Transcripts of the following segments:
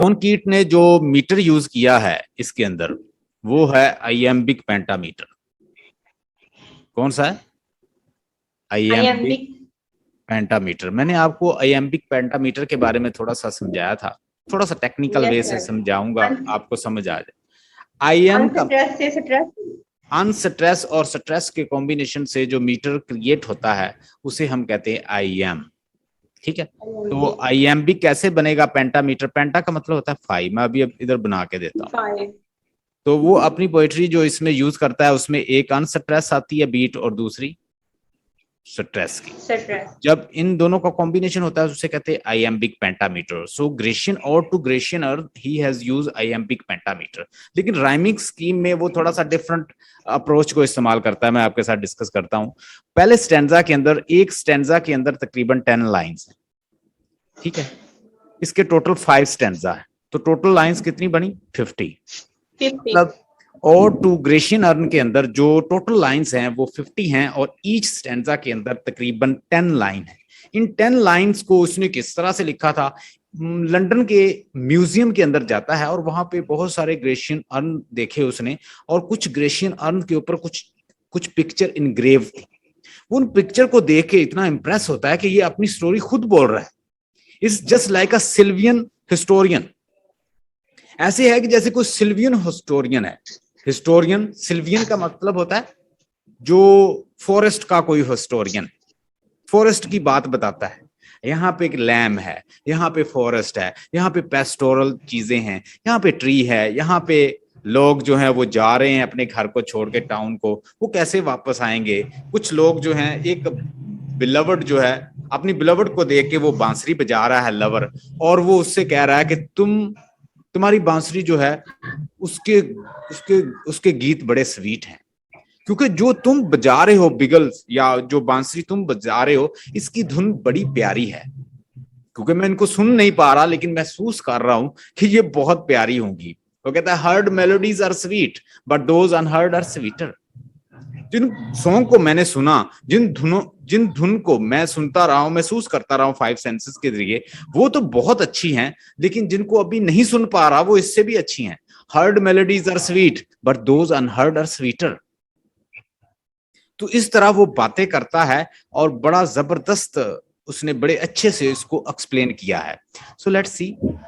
John कीट ने जो मीटर यूज किया है इसके अंदर वो है आइएम्बिक पेंटामीटर। कौन सा है? आइएम्बिक पेंटामीटर। मैंने आपको आइएम्बिक पेंटामीटर के बारे में थोड़ा सा समझाया था, थोड़ा सा टेक्निकल वे से समझाऊंगा, आपको समझ आ जाए। आईएम का अनस्ट्रेस और स्ट्रेस के कॉम्बिनेशन से जो मीटर क्रिएट होता है उसे हम कहते हैं आईएम। ठीक है, तो आईएमबी कैसे बनेगा पेंटामीटर? पेंटा का मतलब होता है 5। मैं अभी इधर बना के देता हूँ। तो वो अपनी पोएट्री जो इसमें यूज करता है उसमें एक अनस्ट्रेस आती है बीट और दूसरी स्ट्रेस की। जब इन दोनों का कॉम्बिनेशन होता है उसे कहते हैं आइएम्बिक पेंटामीटर। सो ग्रेशियन और to Grecian urn he has use iambic pentameter. लेकिन राइमिंग स्कीम में वो थोड़ा सा डिफरेंट अप्रोच को इस्तेमाल करता है। मैं आपके साथ डिस्कस करता हूं। पहले स्टैंजा के अंदर, एक स्टैंजा के अंदर तकरीबन 10 लाइंस है। ठीक है, इसके टोटल 5 स्टैंजा है, तो टोटल लाइंस कितनी बनी? 50। मतलब और टू ग्रेशियन अर्न के अंदर जो टोटल लाइंस हैं वो 50 हैं और ईच स्टैंजा के अंदर तकरीबन 10 लाइन है। इन 10 लाइंस को उसने किस तरह से लिखा था? लंदन के म्यूजियम के अंदर जाता है और वहां पे बहुत सारे ग्रेशियन अर्न देखे उसने, और कुछ ग्रेशियन अर्न के ऊपर कुछ पिक्चर इनग्रेव थी। उन पिक्चर को देख के इतना इंप्रेस होता है कि ये अपनी स्टोरी खुद बोल रहा है। It's just like a Sylvian historian. ऐसे है कि जैसे कोई सिल्वियन हिस्टोरियन है। हिस्टोरियन, सिल्वियन का मतलब होता है जो फॉरेस्ट का कोई हिस्टोरियन, फॉरेस्ट की बात बताता है। यहाँ पे एक लैम है, यहाँ पे फॉरेस्ट है, यहाँ पे पेस्टोरल चीजें हैं, यहाँ पे ट्री है, यहाँ पे लोग जो हैं वो जा रहे हैं अपने घर को छोड़ के टाउन को, वो कैसे वापस आएंगे। कुछ लोग जो हैं, एक बिलवर्ड जो है अपनी बिलवर्ड को देख के वो बांसुरी बजा रहा है लवर, और वो उससे कह रहा है कि तुम्हारी बांसुरी जो है उसके उसके उसके गीत बड़े स्वीट हैं, क्योंकि जो तुम बजा रहे हो बिगल्स या जो बांसुरी तुम बजा रहे हो इसकी धुन बड़ी प्यारी है। क्योंकि मैं इनको सुन नहीं पा रहा लेकिन महसूस कर रहा हूं कि ये बहुत प्यारी होंगी। वो कहता है heard melodies are sweet but those unheard are sweeter. जिन सॉन्ग को मैंने सुना, जिन धुन को मैं सुनता रहा हूं, महसूस करता रहा हूं 5 सेंसेस के जरिए, वो तो बहुत अच्छी हैं, लेकिन जिनको अभी नहीं सुन पा रहा वो इससे भी अच्छी हैं। Heard melodies are sweet but those unheard are sweeter. तो इस तरह वो बातें करता है और बड़ा जबरदस्त उसने बड़े अच्छे से इसको एक्सप्लेन किया है। सो लेट्स सी,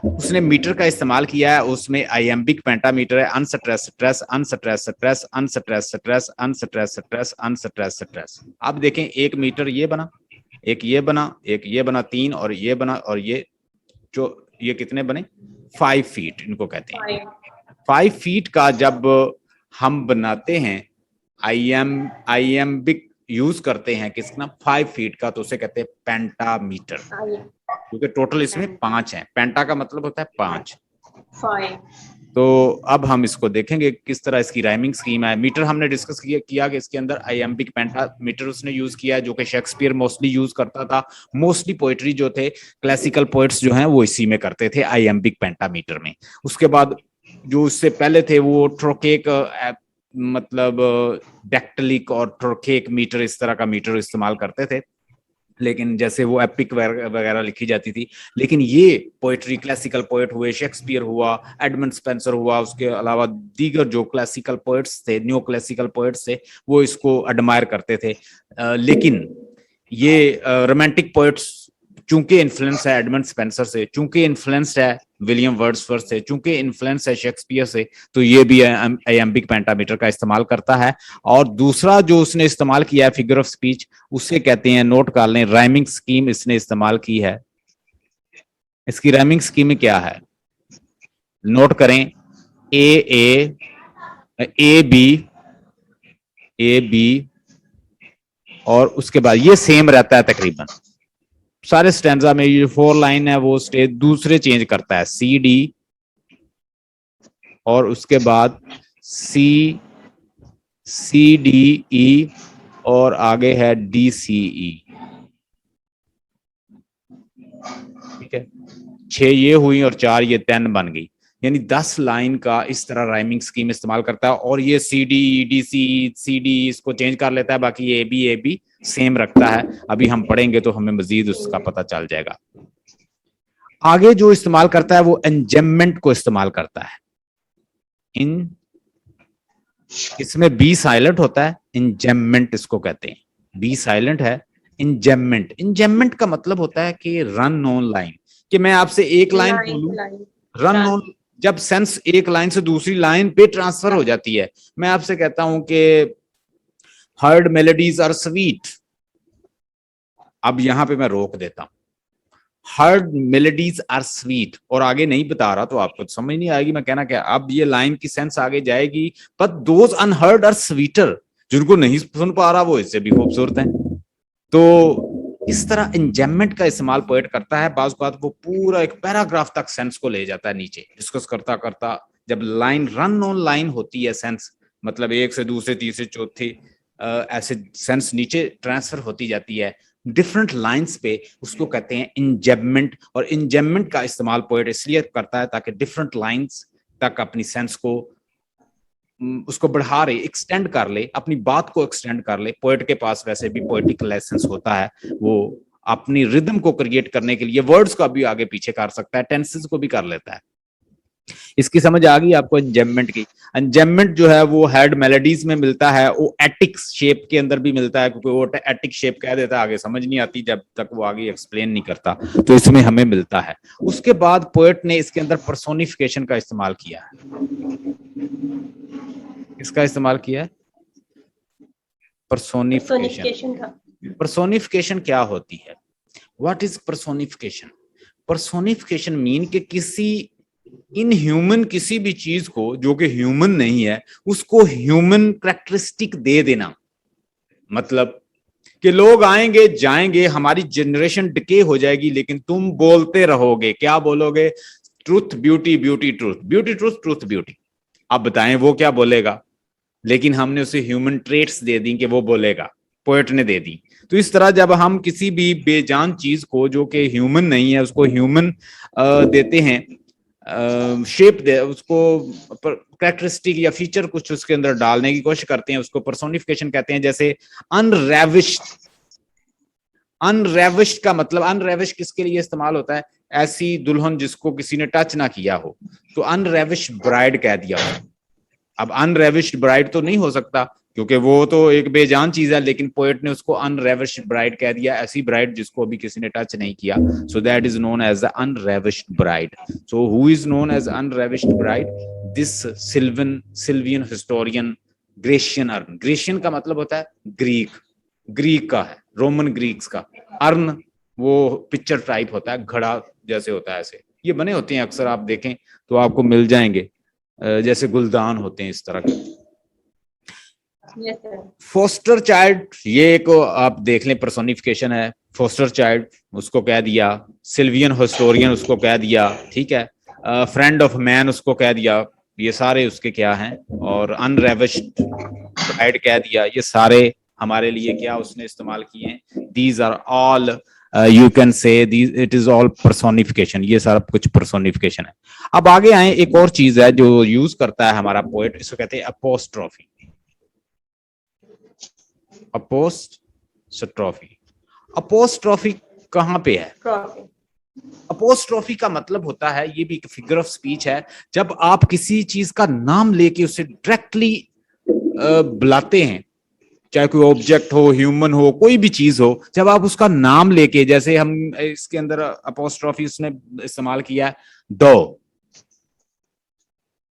उसने मीटर का इस्तेमाल किया है, उसमें आइएम्बिक पेंटामीटर है। Unstress stress, unstress stress, unstress stress, unstress stress, unstress stress. आप देखें एक मीटर ये बना, एक ये बना, एक ये बना, 3 और ये बना, और ये कितने बने? 5 फीट इनको कहते हैं। 5 फीट का जब हम बनाते हैं आइएम्बिक यूज करते हैं किसका? 5 फीट का, तो उसे कहते हैं पेंटामीटर, क्योंकि टोटल इसमें 5 है। पेंटा का मतलब होता है 5। तो अब हम इसको देखेंगे किस तरह इसकी राइमिंग स्कीम है। मीटर हमने डिस्कस किया कि इसके अंदर आइएम्बिक पेंटामीटर उसने यूज किया है, जो कि शेक्सपियर मोस्टली यूज करता था। मोस्टली पोएट्री जो थे, क्लासिकल पोएट्स जो हैं वो इसी में करते थे, आइएम्बिक पेंटामीटर में। उसके बाद जो उससे पहले थे वो ट्रोकेक, मतलब डेक्टलिक और ट्रोकेक मीटर, इस तरह का मीटर इस्तेमाल करते थे, लेकिन जैसे वो एपिक वगैरह लिखी जाती थी। लेकिन ये पोएट्री, क्लासिकल पोएट हुए, शेक्सपियर हुआ, एडमंड स्पेंसर हुआ, उसके अलावा दीगर जो क्लासिकल पोएट्स थे, न्यू क्लासिकल पोएट्स थे, वो इसको एडमायर करते थे। लेकिन ये रोमांटिक पोएट्स चूंकि इन्फ्लुएंस है एडमंड स्पेंसर से, चूंकि इन्फ्लुएंस है विलियम वर्ड्सवर्थ से, चूंकि इन्फ्लुएंस है शेक्सपियर से, तो ये भी आइएम्बिक पेंटामीटर का इस्तेमाल करता है। और दूसरा जो उसने इस्तेमाल किया है फिगर ऑफ स्पीच, उसे कहते हैं, नोट कर लें, राइमिंग स्कीम इसने इस्तेमाल की है। इसकी राइमिंग स्कीम क्या है? नोट करें, ए बी और उसके बाद ये सेम रहता है तकरीबन सारे स्टैंजा में। ये 4 लाइन है वो स्टेज दूसरे चेंज करता है, सी डी और उसके बाद सी डी ई और आगे है डी सी ई। ठीक है, 6 ये हुई और 4 ये 10 बन गई, यानी 10 लाइन का इस तरह राइमिंग स्कीम इस्तेमाल करता है। और ये C D D C D इसको चेंज कर लेता है, बाकी ए बी सेम रखता है। अभी हम पढ़ेंगे तो हमें मजीद उसका पता चल जाएगा। आगे जो इस्तेमाल करता है वो एंजेममेंट को इस्तेमाल करता है। इन इसमें बी साइलेंट होता है, इंजेममेंट इसको कहते हैं। बी साइलेंट है, इंजेममेंट। इंजेममेंट का मतलब होता है कि रन ऑन लाइन, कि मैं आपसे एक लाइन बोलूं, रन ऑन, जब सेंस एक लाइन से दूसरी लाइन पे ट्रांसफर हो जाती है। मैं आपसे कहता हूं कि हर्ड मेलोडीज आर स्वीट, अब यहां पे मैं रोक देता हूं, हर्ड मेलोडीज आर स्वीट, और आगे नहीं बता रहा तो आपको समझ नहीं आएगी मैं कहना क्या। अब ये लाइन की सेंस आगे जाएगी, but those unheard are sweeter, जिनको नहीं सुन पा रहा वो इससे भी खूबसूरत है। तो इस तरह इंजेममेंट का इस्तेमाल पोएट करता है। बाज़ बात वो पूरा एक पैराग्राफ तक सेंस को ले जाता है नीचे, डिस्कस करता करता, जब लाइन रन ऑन लाइन होती है सेंस, मतलब एक से दूसरे तीसरे चौथे ऐसे सेंस नीचे ट्रांसफर होती जाती है डिफरेंट लाइंस पे, उसको कहते हैं इंजेममेंट। और इंजेममेंट का इस्तेमाल पोएट इसलिए करता है ताकि डिफरेंट लाइंस तक अपनी सेंस को उसको बढ़ा रहे, एक्सटेंड कर ले, अपनी बात को एक्सटेंड कर ले। पोएट के पास वैसे भी पोएटिक लाइसेंस होता है, वो अपनी रिदम को क्रिएट करने के लिए वर्ड्स का भी आगे पीछे कर सकता है, टेंसेस को भी कर लेता है। इसकी समझ आ गई आपको एंजेममेंट की? एंजेममेंट जो है वो हेड मेलोडीज में मिलता है, वो एटिक शेप के अंदर भी मिलता है, क्योंकि वो एटिक शेप कह देता है, आगे समझ नहीं आती जब तक वो आगे एक्सप्लेन नहीं करता, तो इसमें हमें मिलता है। उसके बाद पोएट ने इसके अंदर पर्सोनिफिकेशन का इस्तेमाल किया है। इसका इस्तेमाल किया है पर्सोनिफिकेशन का। पर्सोनिफिकेशन क्या होती है? What is personification? Personification mean कि किसी इनह्यूमन किसी भी चीज को जो कि ह्यूमन नहीं है उसको ह्यूमन कैरेक्टरिस्टिक दे देना। मतलब कि लोग आएंगे जाएंगे, हमारी जनरेशन डिके हो जाएगी, लेकिन तुम बोलते रहोगे। क्या बोलोगे? Truth beauty, beauty truth, beauty truth, truth beauty. आप बताएं वो क्या बोलेगा, लेकिन हमने उसे ह्यूमन ट्रेट्स दे दी कि वो बोलेगा, पोएट ने दे दी। तो इस तरह जब हम किसी भी बेजान चीज को जो कि ह्यूमन नहीं है उसको ह्यूमन देते हैं, शेप दे, उसको कैरेक्टरिस्टिक या फीचर कुछ उसके अंदर डालने की कोशिश करते हैं, उसको पर्सोनिफिकेशन कहते हैं। जैसे अनरेविश्ड, अनरेविश्ड का मतलब, अनरेविश्ड किसके लिए इस्तेमाल होता है? ऐसी दुल्हन जिसको किसी ने टच ना किया हो, तो अनरेविश्ड ब्राइड कह दिया। अब अनरेविश्ड ब्राइड तो नहीं हो सकता क्योंकि वो तो एक बेजान चीज है, लेकिन पोएट ने उसको अनरेविश्ड ब्राइड कह दिया, ऐसी ब्राइड जिसको अभी किसी ने टच नहीं किया। So that is known as the unravished bride. So who is known as unravished bride? This sylvan historian Grecian urn. Grecian का मतलब होता है ग्रीक, ग्रीक का है, रोमन ग्रीक्स का। अर्न वो पिक्चर टाइप होता है, घड़ा जैसे होता है, ऐसे ये बने होते हैं अक्सर, आप देखें तो आपको मिल जाएंगे, जैसे गुलदान होते हैं इस तरह के। फोस्टर चाइल्ड, ये एक आप देख लें पर्सोनिफिकेशन है। फोस्टर चाइल्ड उसको कह दिया, सिल्वियन हिस्टोरियन उसको कह दिया, ठीक है, फ्रेंड ऑफ मैन उसको कह दिया, ये सारे उसके क्या हैं। और अनरेविश्ड ब्राइड कह दिया, ये सारे हमारे लिए क्या उसने इस्तेमाल किए हैं। These are all you can say these, it is all personification, ये सारा कुछ पर्सोनिफिकेशन है। अब आगे आए, एक और चीज है जो यूज करता है हमारा पोएट, इसको कहते हैं अपोस्ट्रोफी। अपोस्ट्रोफी, अपोस्ट्रोफी कहां पे है? अपोस्ट्रोफी का मतलब होता है, ये भी एक फिगर ऑफ स्पीच है, जब आप किसी चीज का नाम लेके उसे डायरेक्टली बुलाते हैं, चाहे कोई ऑब्जेक्ट हो, ह्यूमन हो, कोई भी चीज हो, जब आप उसका नाम लेके, जैसे हम इसके अंदर अपोस्ट्रोफी उसने इस्तेमाल किया है, दो,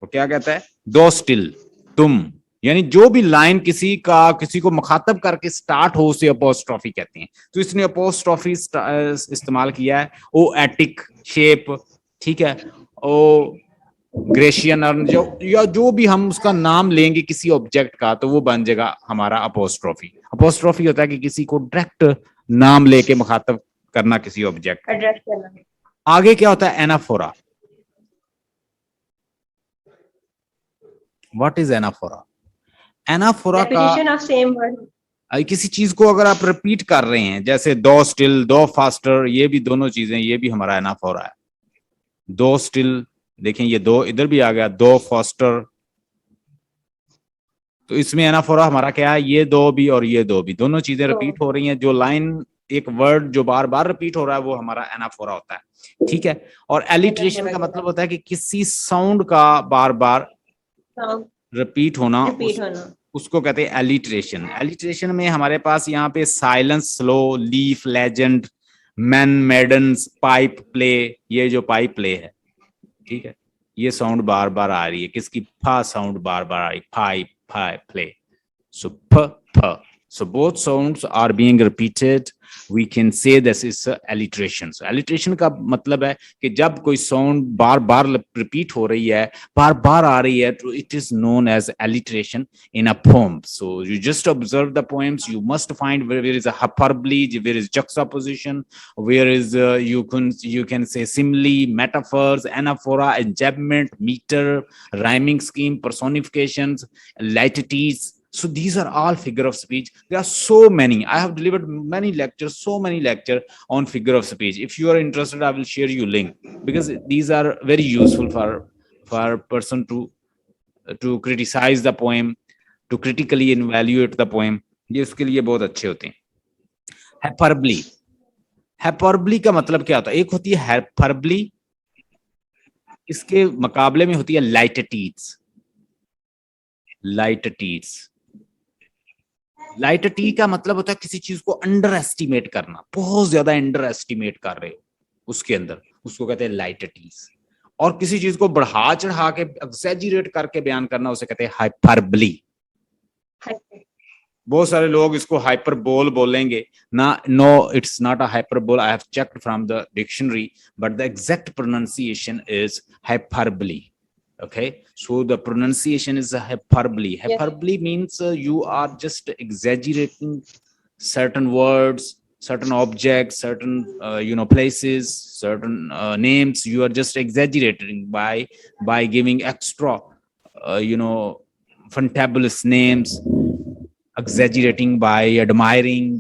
वो क्या कहता है? दो स्टिल, तुम, यानी जो भी लाइन किसी का किसी को मुखातब करके स्टार्ट हो उसे अपोस्ट्रोफी कहते हैं। तो इसने अपोस्ट्रोफी इस्तेमाल किया है। ओ एटिक शेप, ठीक है, ओ ग्रेशियन अर्न, जो या जो भी हम उसका नाम लेंगे किसी ऑब्जेक्ट का, तो वो बन जाएगा हमारा अपोस्ट्रोफी। अपोस्ट्रोफी होता है कि किसी को डायरेक्ट नाम लेके मुखातब करना किसी ऑब्जेक्ट करना। आगे क्या होता है? Anaphora. What is anaphora? Anaphora का सेम वर्ड, किसी चीज को अगर आप रिपीट कर रहे हैं, जैसे दो स्टिल, दो फास्टर, ये भी दोनों चीजें, ये भी हमारा एनाफोरा है। दो स्टिल, देखें ये दो इधर भी आ गया, दो फास्टर, तो इसमें एनाफोरा हमारा क्या है? ये दो भी और ये दो भी, दोनों चीजें रिपीट हो रही हैं। जो लाइन एक वर्ड जो बार बार रिपीट हो रहा है वो हमारा एनाफोरा होता है, ठीक है। और एलिट्रेशन का मतलब होता है कि किसी साउंड का बार बार रिपीट होना, उसको कहते हैं एलिट्रेशन। एलिट्रेशन में हमारे पास यहाँ पे silence, slow, leaf, legend, man, maidens, pipe play, ये जो पाइप प्ले है, ठीक है, ये साउंड बार बार आ रही है, किसकी, फा साउंड बार बार आ रही, पाइप पाइप प्ले, सो फ फ, so both sounds are being repeated, we can say this is alliteration। so alliteration का मतलब है कि जब कोई साउंड बार बार रिपीट हो रही है, बार बार आ रही है, तो it is known as alliteration in a poem। so you just observe the poems, you must find where there is a hyperbole, where is juxtaposition, where is you can say simile, metaphors, anaphora, enjambment, meter, rhyming scheme, personifications, laitities। so these are all figure of speech. There are so many. I have delivered many lectures, so many lectures on figure of speech. If you are interested, I will share you link, because these are very useful for person to criticize the poem, to critically evaluate the poem। ये उसके लिए बहुत अच्छे होते हैं। Hyperbole, hyperbole का मतलब क्या होता है? एक होती है हाइपरबली, इसके मुकाबले में होती है लाइटटीज। लाइटटीज, लाइट टी का मतलब होता है किसी चीज को अंडर एस्टिमेट करना, बहुत ज्यादा अंडर एस्टिमेट कर रहे हो उसके अंदर, उसको कहते हैं लाइट टीज। और किसी चीज को बढ़ा चढ़ा के एक्सैजरेट करके बयान करना, उसे कहते हैं हाइपरबली। बहुत सारे लोग इसको हाइपरबोल बोलेंगे ना, no it's not a hyperbole, I have checked from the dictionary, but the exact pronunciation is hyperbole. Okay, so the pronunciation is a hyperbole. Hyperbole means you are just exaggerating certain words, certain objects, certain places, certain names. You are just exaggerating by giving extra fantabulous names, exaggerating by admiring,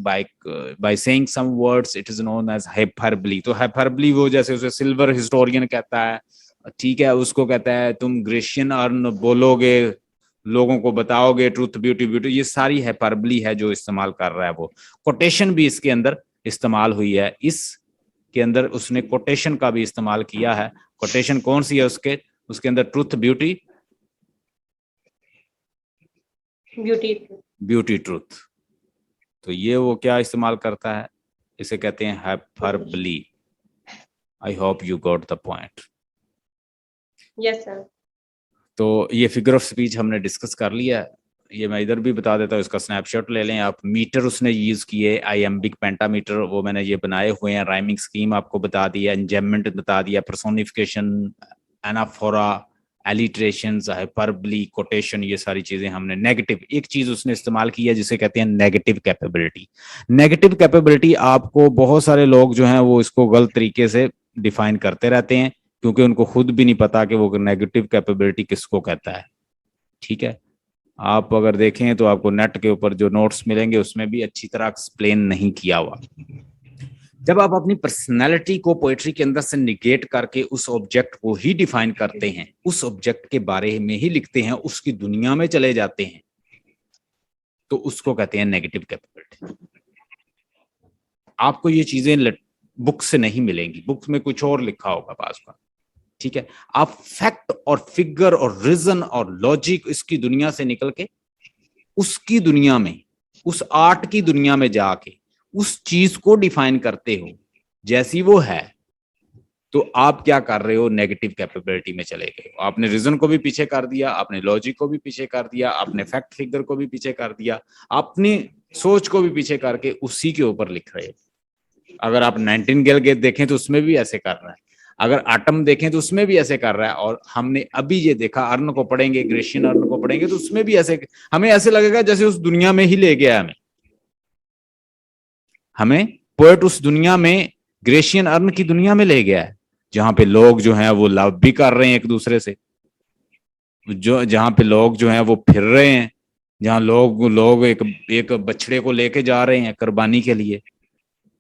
by saying some words. It is known as hyperbole। तो hyperbole वो जैसे उसे silver historian कहता है, ठीक है, उसको कहता है तुम ग्रेशियन अर्न बोलोगे, लोगों को बताओगे ट्रूथ ब्यूटी ब्यूटी, ये सारी हाइपरबली है जो इस्तेमाल कर रहा है वो। कोटेशन भी इसके अंदर इस्तेमाल हुई है, इसके अंदर उसने कोटेशन का भी इस्तेमाल किया है। कोटेशन कौन सी है उसके अंदर? Truth beauty, beauty truth. तो ये वो क्या इस्तेमाल करता है, इसे कहते हैं hyperbole. I hope you got the point. Yes sir. तो ये फिगर ऑफ स्पीच हमने डिस्कस कर लिया है, ये मैं इधर भी बता देता हूँ, इसका स्नैपशॉट ले लें आप। मीटर उसने यूज किए, आइएम्बिक पेंटामीटर, वो मैंने ये बनाए हुए हैं। राइमिंग स्कीम आपको बता दिया, एंजेममेंट बता दिया, पर्सोनिफिकेशन, एनाफोरा, एलिट्रेशंस, हाइपरबली, कोटेशन, ये सारी चीजें हमने। नेगेटिव, एक चीज उसने इस्तेमाल की है जिसे कहते हैं नेगेटिव कैपेबिलिटी। नेगेटिव कैपेबिलिटी आपको बहुत सारे लोग जो हैं वो इसको गलत तरीके से डिफाइन करते रहते हैं, क्योंकि उनको खुद भी नहीं पता कि वो नेगेटिव कैपेबिलिटी किसको कहता है, ठीक है। आप अगर देखें तो आपको नेट के ऊपर जो नोट्स मिलेंगे उसमें भी अच्छी तरह एक्सप्लेन नहीं किया हुआ। जब आप अपनी पर्सनैलिटी को पोएट्री के अंदर से निगेट करके उस ऑब्जेक्ट को ही डिफाइन करते हैं, उस ऑब्जेक्ट के बारे में ही लिखते हैं, उसकी दुनिया में चले जाते हैं, तो उसको कहते हैं नेगेटिव कैपेबिलिटी। आपको ये चीजें बुक से नहीं मिलेंगी, बुक में कुछ और लिखा होगा पास का, ठीक है। आप फैक्ट और फिगर और रीजन और लॉजिक इसकी दुनिया से निकल के उसकी दुनिया में, उस आर्ट की दुनिया में जाके उस चीज को डिफाइन करते हो जैसी वो है, तो आप क्या कर रहे हो? नेगेटिव कैपेबिलिटी में चले गए। आपने रीजन को भी पीछे कर दिया, आपने लॉजिक को भी पीछे कर दिया, आपने फैक्ट फिगर को भी पीछे कर दिया, आपने सोच को भी पीछे करके उसी के ऊपर लिख रहे हो। अगर आप 19 के देखें तो उसमें भी ऐसे कर रहा है, अगर आटम देखें तो उसमें भी ऐसे कर रहा है, और हमने अभी ये देखा अर्न को पढ़ेंगे, ग्रेशियन अर्न को पढ़ेंगे तो उसमें भी ऐसे, हमें ऐसे लगेगा जैसे उस दुनिया में ही ले गया हमें पोएट उस दुनिया में, ग्रेशियन अर्न की दुनिया में ले गया है, जहां पे लोग जो हैं वो लव भी कर रहे हैं एक दूसरे से, जहां पे लोग जो हैं वो फिर रहे हैं, जहां लोग एक बछड़े को लेके जा रहे हैं कुर्बानी के लिए।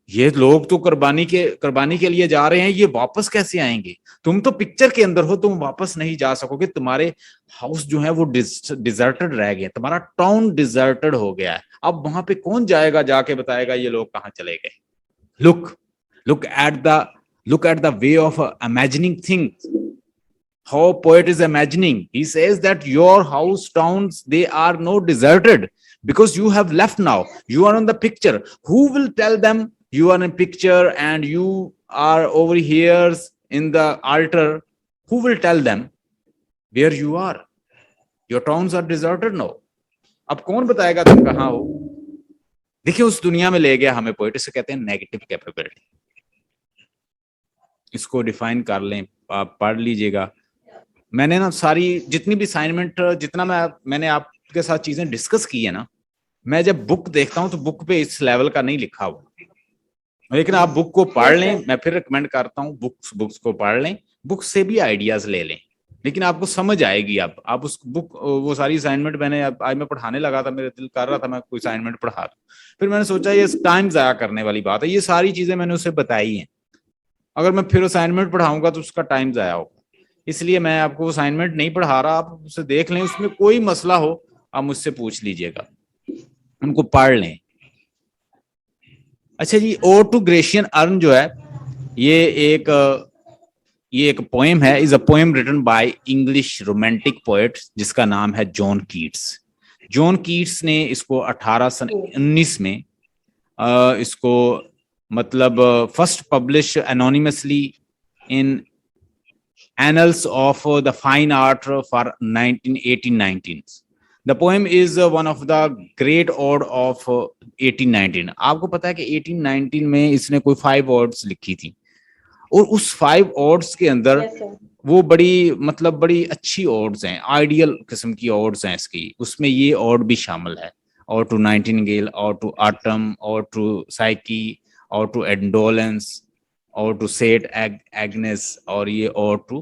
ये लोग तो कुर्बानी के लिए जा रहे हैं, ये वापस कैसे आएंगे? तुम तो पिक्चर के अंदर हो, तुम वापस नहीं जा सकोगे, तुम्हारे हाउस जो है वो डिजर्टेड रह गए, तुम्हारा टाउन डिजर्टेड हो गया है। अब वहां पे कौन जाएगा, जाके बताएगा ये लोग कहाँ चले गए? look at the way of imagining things, how poet is imagining. He says that your house towns, they are not deserted because you have left now. You are on the picture. Who will tell them you are in picture and you are over here in the altar? Who will tell them where you are? Your towns are deserted now. अब कौन बताएगा तुम कहाँ हो? देखिए उस दुनिया में ले गया हमें पोएट, इसे कहते हैं नेगेटिव कैपेबिलिटी। इसको डिफाइन कर लें, आप पढ़ लीजिएगा। मैंने ना सारी जितनी भी असाइनमेंट, जितना मैंने आपके साथ चीजें डिस्कस की है ना, मैं जब बुक देखता हूं तो बुक पे इस लेवल का नहीं लिखा हुआ, लेकिन आप बुक को पढ़ लें। मैं फिर रिकमेंड करता हूं बुक्स को पढ़ लें, बुक से भी आइडियाज ले लें, लेकिन आपको समझ आएगी। आप उस बुक, वो सारी असाइनमेंट मैंने आज मैं पढ़ाने लगा था, मेरा दिल कर रहा था मैं कोई असाइनमेंट पढ़ा दूं, फिर मैंने सोचा ये टाइम जाया करने वाली बात है, ये सारी चीजें मैंने उसे बताई हैं, अगर मैं फिर असाइनमेंट पढ़ाऊंगा तो उसका टाइम जाया होगा, इसलिए मैं आपको असाइनमेंट नहीं पढ़ा रहा। आप उसे देख लें, उसमें कोई मसला हो आप मुझसे पूछ लीजिएगा, उनको पढ़ लें। अच्छा जी, ओ टू ग्रेशियन अर्न जो है ये एक पोएम है, is a poem written by English romantic poet जिसका नाम है जॉन कीट्स। जॉन कीट्स ने इसको 1819 में इसको मतलब first publish anonymously in Annals of the Fine Art for 1819. The poem is one of the great ode of 1819. आपको पता है कि 1819 में इसने कोई 5 odes लिखी थी, और उस 5 odes के अंदर वो बड़ी अच्छी odes हैं, आइडियल किस्म की odes हैं इसकी, उसमें ये ode भी शामिल है, और टू नाइटिंगेल, और टू ऑटम, और टू साइकी, और टू इंडोलेंस, और टू सेट एग्नेस, और ये और टू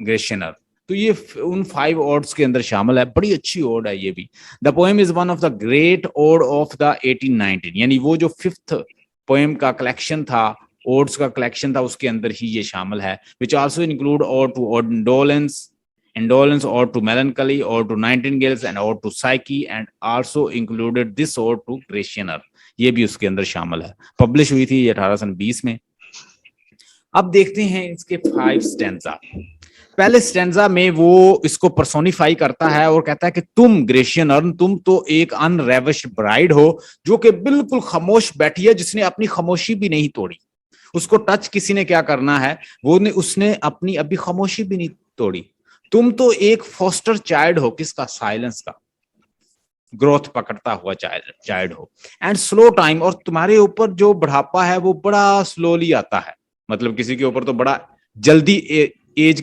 ग्रेशनर। तो ये उन 5 ओड्स के अंदर शामिल है, बड़ी अच्छी ओड है ये भी। The poem is one of the great ode of the 1819, यानी वो जो 5th पोएम का कलेक्शन था, ओड्स का कलेक्शन था, उसके अंदर ही ये शामिल है। विच आल्सो इंक्लूड और to indolence, or to melancholy, or to nightingales, and or to psyche, and also included this or to Gratianer, ये भी उसके अंदर शामिल है। पब्लिश हुई थी 1820 में। अब देखते हैं इसके 5 स्टैंजा। पहले स्टैंजा में वो इसको पर्सोनिफाई करता है और कहता है कि तुम ग्रेशियन अर्न, तुम तो एक अनरेविश्ड ब्राइड हो जो कि बिल्कुल खामोश बैठी है, जिसने अपनी खामोशी भी नहीं तोड़ी। उसको टच किसी ने क्या करना है, उसने अपनी अभी खामोशी भी नहीं तोड़ी। तुम तो एक फोस्टर चाइल्ड हो, किसका? साइलेंस का, ग्रोथ पकड़ता हुआ चाइल्ड हो, एंड स्लो टाइम, और तुम्हारे ऊपर जो बुढ़ापा है वो बड़ा स्लोली आता है। मतलब किसी के ऊपर तो बड़ा जल्दी एज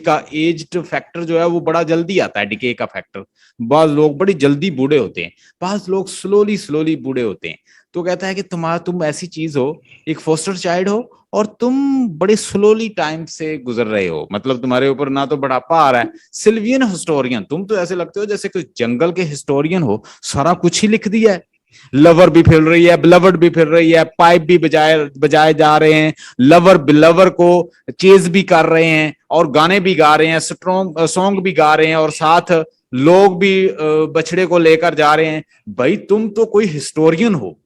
फैक्टर जो है वो बड़ा जल्दी आता है, डिके का फैक्टर। बाज लोग बड़ी जल्दी बूढ़े होते हैं, बाज लोग स्लोली बूढ़े होते हैं। तो कहता है कि तुम ऐसी चीज हो, एक फोस्टर चाइल्ड हो, और तुम बड़े स्लोली टाइम से गुजर रहे हो, मतलब तुम्हारे ऊपर ना तो बुढ़ापा आ रहा है। सिल्वियन हिस्टोरियन, तुम तो ऐसे लगते हो जैसे कोई जंगल के हिस्टोरियन हो, सारा कुछ ही लिख दिया है। लवर भी फिर रही है, बिलवर्ड भी फिर रही है, पाइप भी बजाए जा रहे हैं, लवर बिलवर को चेज भी कर रहे हैं, और गाने भी गा रहे हैं, सॉन्ग भी गा रहे हैं, और साथ लोग भी बछड़े को लेकर जा रहे हैं। भाई तुम तो कोई हिस्टोरियन हो।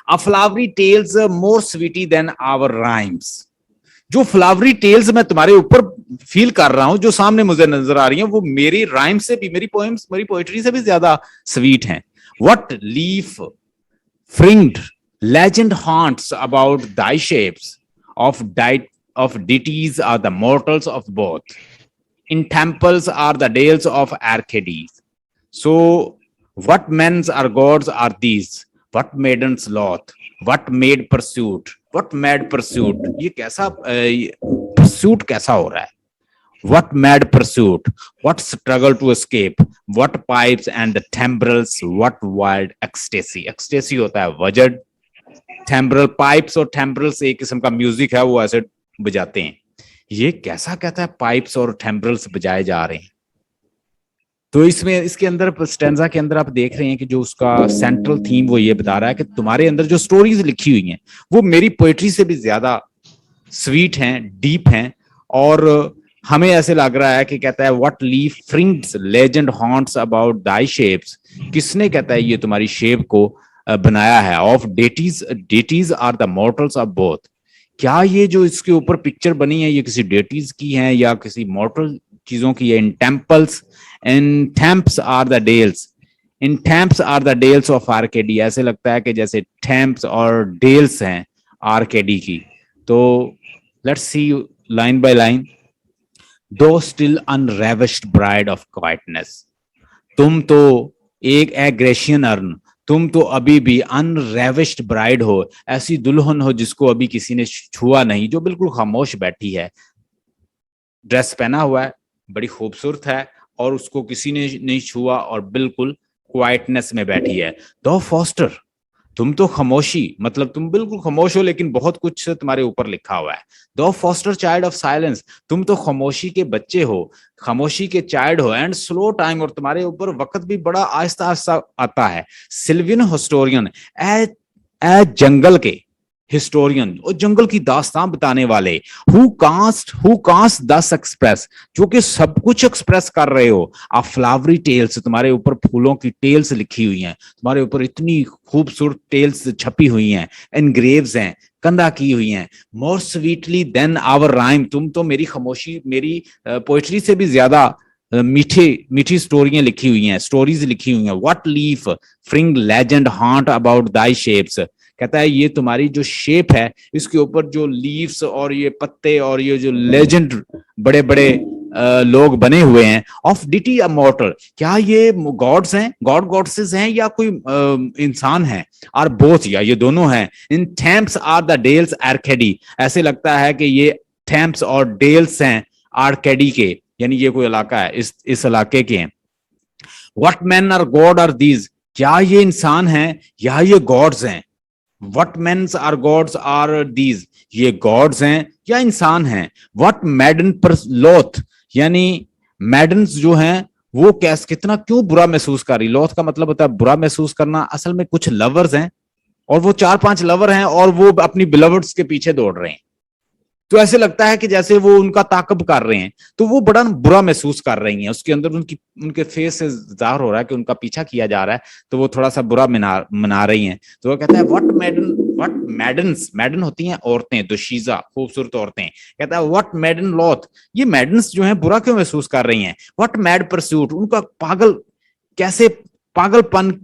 A flowery tales more sweety than our rhymes. जो फ्लावरी टेल्स मैं तुम्हारे ऊपर फील कर रहा हूं, जो सामने मुझे नजर आ रही हैं, वो मेरी राइम से भी, मेरी पोएम्स, मेरी पोएट्री से भी ज्यादा स्वीट हैं। What leaf fringed legend haunts about thy shapes of deities are the mortals of both. In temples are the dales of Arcades. So what men's are gods are these? What maidens loth? What made pursuit? What mad pursuit? ये कैसा pursuit कैसा हो रहा है? What mad pursuit? What struggle to escape? What pipes and timbrels? What wild ecstasy? Ecstasy होता है वजड, timbrel pipes और timbrels एक किस्म का म्यूजिक है, वो ऐसे बजाते हैं। ये कैसा कहता है पाइप्स और timbrels बजाए जा रहे हैं। तो इसमें इसके अंदर स्टैंजा के अंदर आप देख रहे हैं कि जो उसका सेंट्रल थीम वो ये बता रहा है कि तुम्हारे अंदर जो स्टोरीज लिखी हुई हैं वो मेरी पोएट्री से भी ज्यादा स्वीट हैं, डीप हैं, और हमें ऐसे लग रहा है कि कहता है what leaf fringed legend haunts about thy shapes, किसने कहता है ये तुम्हारी शेप को बनाया है of deities, deities or the mortals of both. क्या ये जो इसके ऊपर पिक्चर बनी है ये किसी डेटीज की है या किसी मॉर्टल चीजों की है? In temples, in Tempe or the dales, in Tempe or the dales of Arcady. ऐसे लगता है कि जैसे थैम्प्स और डेल्स हैं आरकेडी की। तो let's see line by line. दो still unravished bride of quietness, तुम तो एक एग्रेशियन अर्न, तुम तो अभी भी अनरेविश्ड ब्राइड हो, ऐसी दुल्हन हो जिसको अभी किसी ने छुआ नहीं, जो बिल्कुल खामोश बैठी है, ड्रेस पहना हुआ है, बड़ी खूबसूरत है और उसको किसी ने नहीं छुआ और बिल्कुल क्वाइटनेस में बैठी है। दो फॉस्टर, तुम तो खामोशी, मतलब तुम बिल्कुल खामोश हो लेकिन बहुत कुछ तुम्हारे ऊपर लिखा हुआ है। दो फॉस्टर चाइल्ड ऑफ साइलेंस, तुम तो खामोशी के बच्चे हो, खामोशी के चाइल्ड हो। एंड स्लो टाइम, और तुम्हारे ऊपर वक्त भी बड़ा आहिस्ता आहिस्ता आता है। सिल्वियन हिस्टोरियन, ए जंगल के हिस्टोरियन, और जंगल की दास्तान बताने वाले। हु कास्ट दस एक्सप्रेस, जो कि सब कुछ एक्सप्रेस कर रहे हो। आ फ्लावरी टेल्स, तुम्हारे ऊपर फूलों की टेल्स लिखी हुई हैं, तुम्हारे ऊपर इतनी खूबसूरत टेल्स छपी हुई हैं, एनग्रेव्स हैं, कंधा की हुई हैं। More sweetly than our rhyme, तुम तो मेरी खामोशी, मेरी पोएट्री से भी ज्यादा मीठी मीठी स्टोरियां लिखी हुई हैं, स्टोरीज लिखी हुई हैं। What leaf फ्रिंग legend haunt about thy shapes, कहता है ये तुम्हारी जो शेप है, इसके ऊपर जो लीव्स और ये पत्ते और ये जो लेजेंड बड़े बड़े लोग बने हुए हैं। ऑफ डिटी अमॉर्टल, क्या ये गॉड्स हैं, गॉडेसेस हैं, या कोई इंसान है? और बोथ, या ये दोनों हैं। इन थैम्प्स आर द डेल्स आर्केडी, ऐसे लगता है कि ये थैम्प्स और डेल्स हैं आर्केडी के, यानी ये कोई इलाका है, इस इलाके के हैं। What man or god are these, क्या ये इंसान हैं या ये गॉड्स हैं? What men's are gods are these, ये गॉड्स हैं या इंसान हैं? What madden loth, यानी मैडन्स जो हैं वो कैस कितना क्यों बुरा महसूस कर रही। लॉथ का मतलब होता है बुरा महसूस करना। असल में कुछ लवर्स हैं और वो 4-5 लवर हैं और वो अपनी बिलवर्ड्स के पीछे दौड़ रहे हैं, तो ऐसे लगता है कि जैसे वो उनका ताकब कर रहे हैं, तो वो बड़ा बुरा महसूस कर रही हैं। उसके अंदर उनके फेस से जाहिर हो रहा है कि उनका पीछा किया जा रहा है, तो वो थोड़ा सा बुरा मना रही हैं। तो वो कहता है व्हाट मैडन्स, मैडन होती हैं औरतें, दुशीजा खूबसूरत औरतें। कहता है व्हाट मैडन लॉथ, ये मैडन्स जो है बुरा क्यों महसूस कर रही हैं? व्हाट मैड परस्यूट, उनका पागल, कैसे पागलपन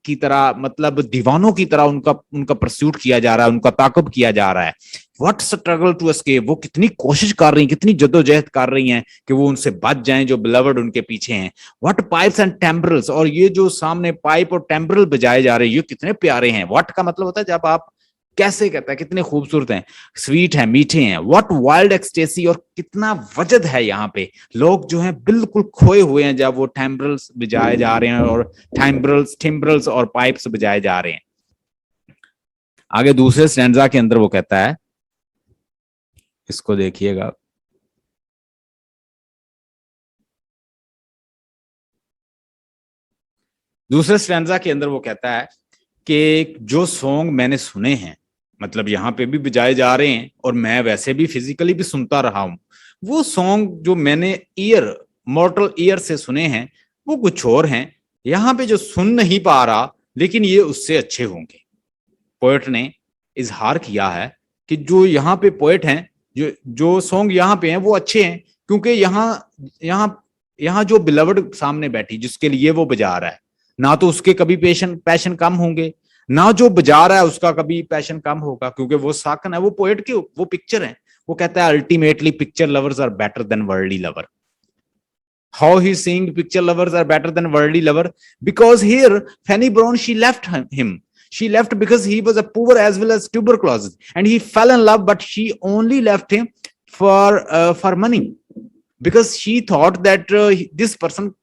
की तरह, मतलब दीवानों की तरह उनका परस्यूट किया जा रहा है, उनका ताकब किया जा रहा है। व्हाट स्ट्रगल टू एस्केप, वो कितनी कोशिश कर रही हैं, कितनी जद्दोजहद कर रही हैं कि वो उनसे बच जाएं जो बिलवर्ड उनके पीछे हैं। व्हाट पाइप्स एंड टेम्ब्रल्स, और ये जो सामने पाइप और टेम्ब्रल बजाए जा रहे हैं ये कितने प्यारे हैं। व्हाट का मतलब होता है जब आप, कैसे कहता है कितने खूबसूरत हैं, स्वीट है, मीठे हैं। व्हाट वाइल्ड एक्सटेसी, और कितना वजद है यहाँ पे, लोग जो हैं बिल्कुल खोए हुए हैं जब वो टेम्ब्रल्स बजाए जा रहे हैं और टिम्ब्रल्स और पाइप्स बजाए जा रहे हैं। आगे दूसरे स्टैंजा के अंदर वो कहता है, इसको देखिएगा, दूसरे स्टैंजा के अंदर वो कहता है कि जो सॉन्ग मैंने सुने हैं, मतलब यहाँ पे भी बजाए जा रहे हैं और मैं वैसे भी फिजिकली भी सुनता रहा हूं, वो सॉन्ग जो मैंने मॉर्टल ईयर से सुने हैं वो कुछ और हैं। यहाँ पे जो सुन नहीं पा रहा, लेकिन ये उससे अच्छे होंगे। पोएट ने इजहार किया है कि जो यहाँ पे पोएट हैं, जो सॉन्ग यहाँ पे हैं वो अच्छे हैं, क्योंकि यहाँ जो बिलवर्ड सामने बैठी जिसके लिए वो बजा रहा है, ना तो उसके कभी पैशन कम होंगे, ना जो बजा रहा है उसका कभी पैशन कम होगा, क्योंकि वो साकन है, वो पोएट की वो पिक्चर है। वो कहता है ultimately picture lovers are better than worldly lover. How he saying picture lovers are better than worldly lover? Because here Fanny Brown, she left him. She left because he was a poor as well as tuberculosis, and he fell in love, but she only left him for money, because she thought that this person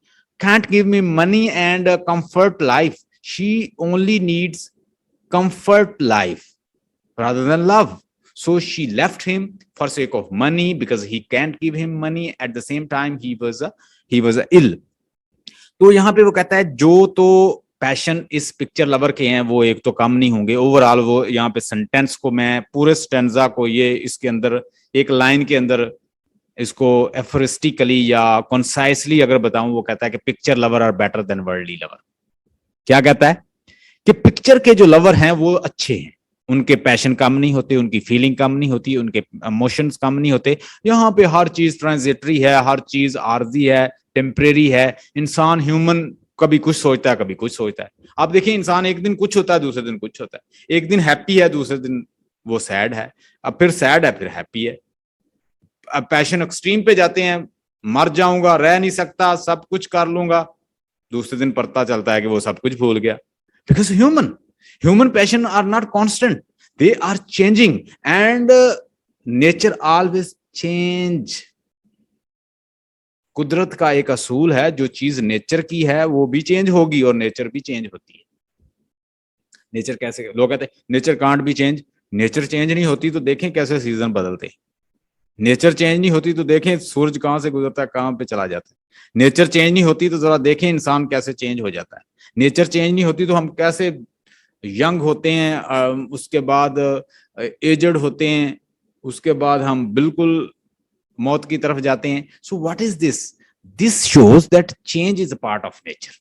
can't give me money and comfort life. She only needs comfort life rather than love. So she left him for sake of money, because he can't give him money. At the same time he was ill. तो यहाँ पे वो कहता है जो तो passion इस picture lover के हैं वो एक तो कम नहीं होंगे। ओवरऑल वो यहाँ पे सेंटेंस को, मैं पूरे स्टेंजा को ये इसके अंदर एक लाइन के अंदर इसको एफोरिस्टिकली या कॉन्साइसली अगर बताऊं, वो कहता है कि picture lover are better than worldly lover. क्या कहता है कि पिक्चर के जो लवर हैं वो अच्छे हैं, उनके पैशन कम नहीं होते, उनकी फीलिंग कम नहीं होती, उनके इमोशंस कम नहीं होते। यहाँ पे हर चीज ट्रांजिटरी है, हर चीज आर्जी है, टेम्परेरी है। इंसान ह्यूमन कभी कुछ सोचता है, कभी कुछ सोचता है। आप देखिए इंसान एक दिन कुछ होता है, दूसरे दिन कुछ होता है। एक दिन हैप्पी है, दूसरे दिन वो सैड है, अब फिर सैड है, फिर हैप्पी है। अब पैशन एक्सट्रीम पे जाते हैं, मर जाऊंगा, रह नहीं सकता, सब कुछ कर लूंगा, दूसरे दिन पता चलता है कि वो सब कुछ भूल गया। Because human passion are not constant, they are changing, and nature always change. कुदरत का एक असूल है, जो चीज नेचर की है वो भी चेंज होगी और नेचर भी चेंज होती है। नेचर कैसे, लोग कहते हैं nature can't be change. Nature change नहीं होती तो देखें कैसे सीजन बदलते। नेचर चेंज नहीं होती तो देखें सूरज कहां से गुजरता है, कहां पे चला जाता है। नेचर चेंज नहीं होती तो जरा देखें इंसान कैसे चेंज हो जाता है। नेचर चेंज नहीं होती तो हम कैसे यंग होते हैं, उसके बाद एजड होते हैं, उसके बाद हम बिल्कुल मौत की तरफ जाते हैं। So what is this? This shows that change is a part of nature.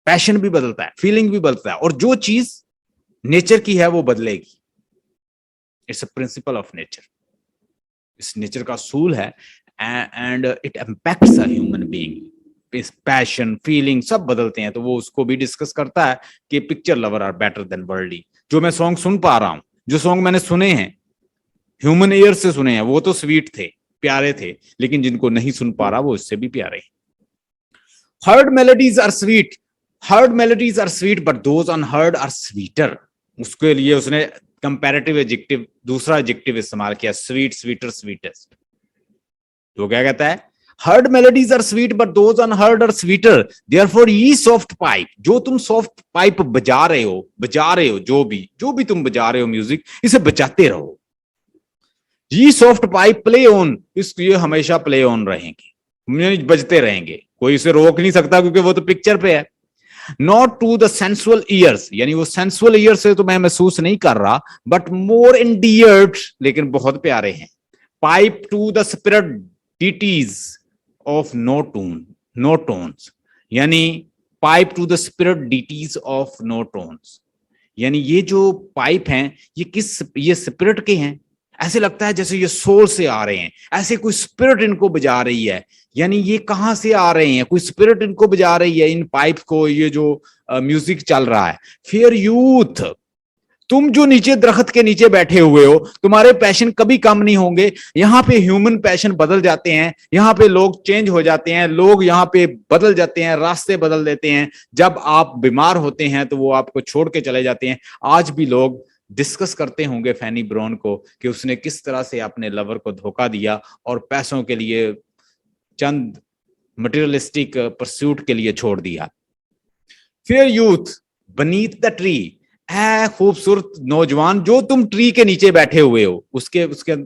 Passion भी बदलता है, फीलिंग भी बदलता है, और जो चीज नेचर की है वो बदलेगी। It's a principle of nature, इस नेचर का असूल है, and it impacts a human being. इस पैशन फीलिंग सब बदलते हैं। तो वो उसको भी डिस्कस करता है कि picture lover are better than worldly. जो मैं सॉन्ग सुन पा रहा हूं, जो सॉन्ग मैंने सुने हैं, ह्यूमन ईयर से सुने हैं, वो तो स्वीट थे, प्यारे थे, लेकिन जिनको नहीं सुन पा रहा वो इससे भी प्यारे हैं। Heard melodies are sweet, heard melodies are sweet, but those unheard are sweeter. उसके लिए उसने कंपैरेटिव एडजेक्टिव, दूसरा एडजेक्टिव इस्तेमाल किया, स्वीट, स्वीटर, स्वीटेस्ट। तो क्या कहता है? Heard melodies are sweet but those unheard are sweeter, therefore ye soft pipe, जो तुम सॉफ्ट पाइप बजा रहे हो, जो भी तुम बजा रहे हो म्यूजिक, इसे बजाते रहो। ये सॉफ्ट पाइप प्ले ऑन, इसलिए हमेशा प्ले ऑन रहेंगे, बजते रहेंगे, कोई इसे रोक नहीं सकता क्योंकि वो तो पिक्चर पे है। Not to the sensual ears, यानी वो सेंसुअल ईयर से तो मैं महसूस नहीं कर रहा, बट मोर एंडियर्ड, लेकिन बहुत प्यारे हैं। Pipe to the spirit ditties of no tones, यानी pipe to the spirit ditties of no tones, यानी ये जो पाइप हैं ये स्पिरिट के हैं। ऐसे लगता है जैसे ये सोल से आ रहे हैं, ऐसे कोई स्पिरिट इनको बजा रही है। यानी ये कहां से आ रहे हैं? कोई स्पिरिट इनको बजा रही है इन पाइप को, ये जो म्यूजिक चल रहा है। फियर यूथ, तुम जो नीचे दरख्त के नीचे बैठे हुए हो, तुम्हारे पैशन कभी कम नहीं होंगे। यहाँ पे ह्यूमन पैशन बदल जाते हैं, यहाँ पे लोग चेंज हो जाते हैं, लोग यहाँ पे बदल जाते हैं, रास्ते बदल देते हैं। जब आप बीमार होते हैं तो वो आपको छोड़ के चले जाते हैं। आज भी लोग डिस्कस करते होंगे फैनी ब्राउन को कि उसने किस तरह से अपने लवर को धोखा दिया और पैसों के लिए, चंद मटेरियलिस्टिक परस्यूट के लिए छोड़ दिया। फियर यूथ बनीथ द ट्री, है खूबसूरत नौजवान जो तुम ट्री के नीचे बैठे हुए हो। उसके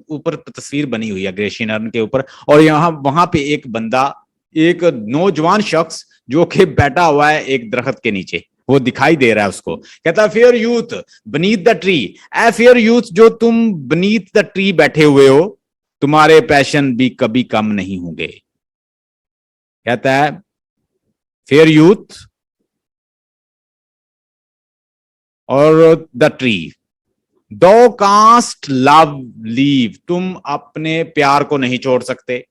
ऊपर तस्वीर बनी हुई है ग्रेशियन अर्न के ऊपर, और यहाँ वहां पे एक बंदा, एक नौजवान शख्स जो कि बैठा हुआ है एक दरख्त के नीचे, वो दिखाई दे रहा है उसको। कहता है fair youth बनीथ the tree, a fair youth जो तुम बनीथ द ट्री बैठे हुए हो, तुम्हारे पैशन भी कभी कम नहीं होंगे। कहता है फेयर यूथ और द ट्री, दो कास्ट लव लीव, तुम अपने प्यार को नहीं छोड़ सकते।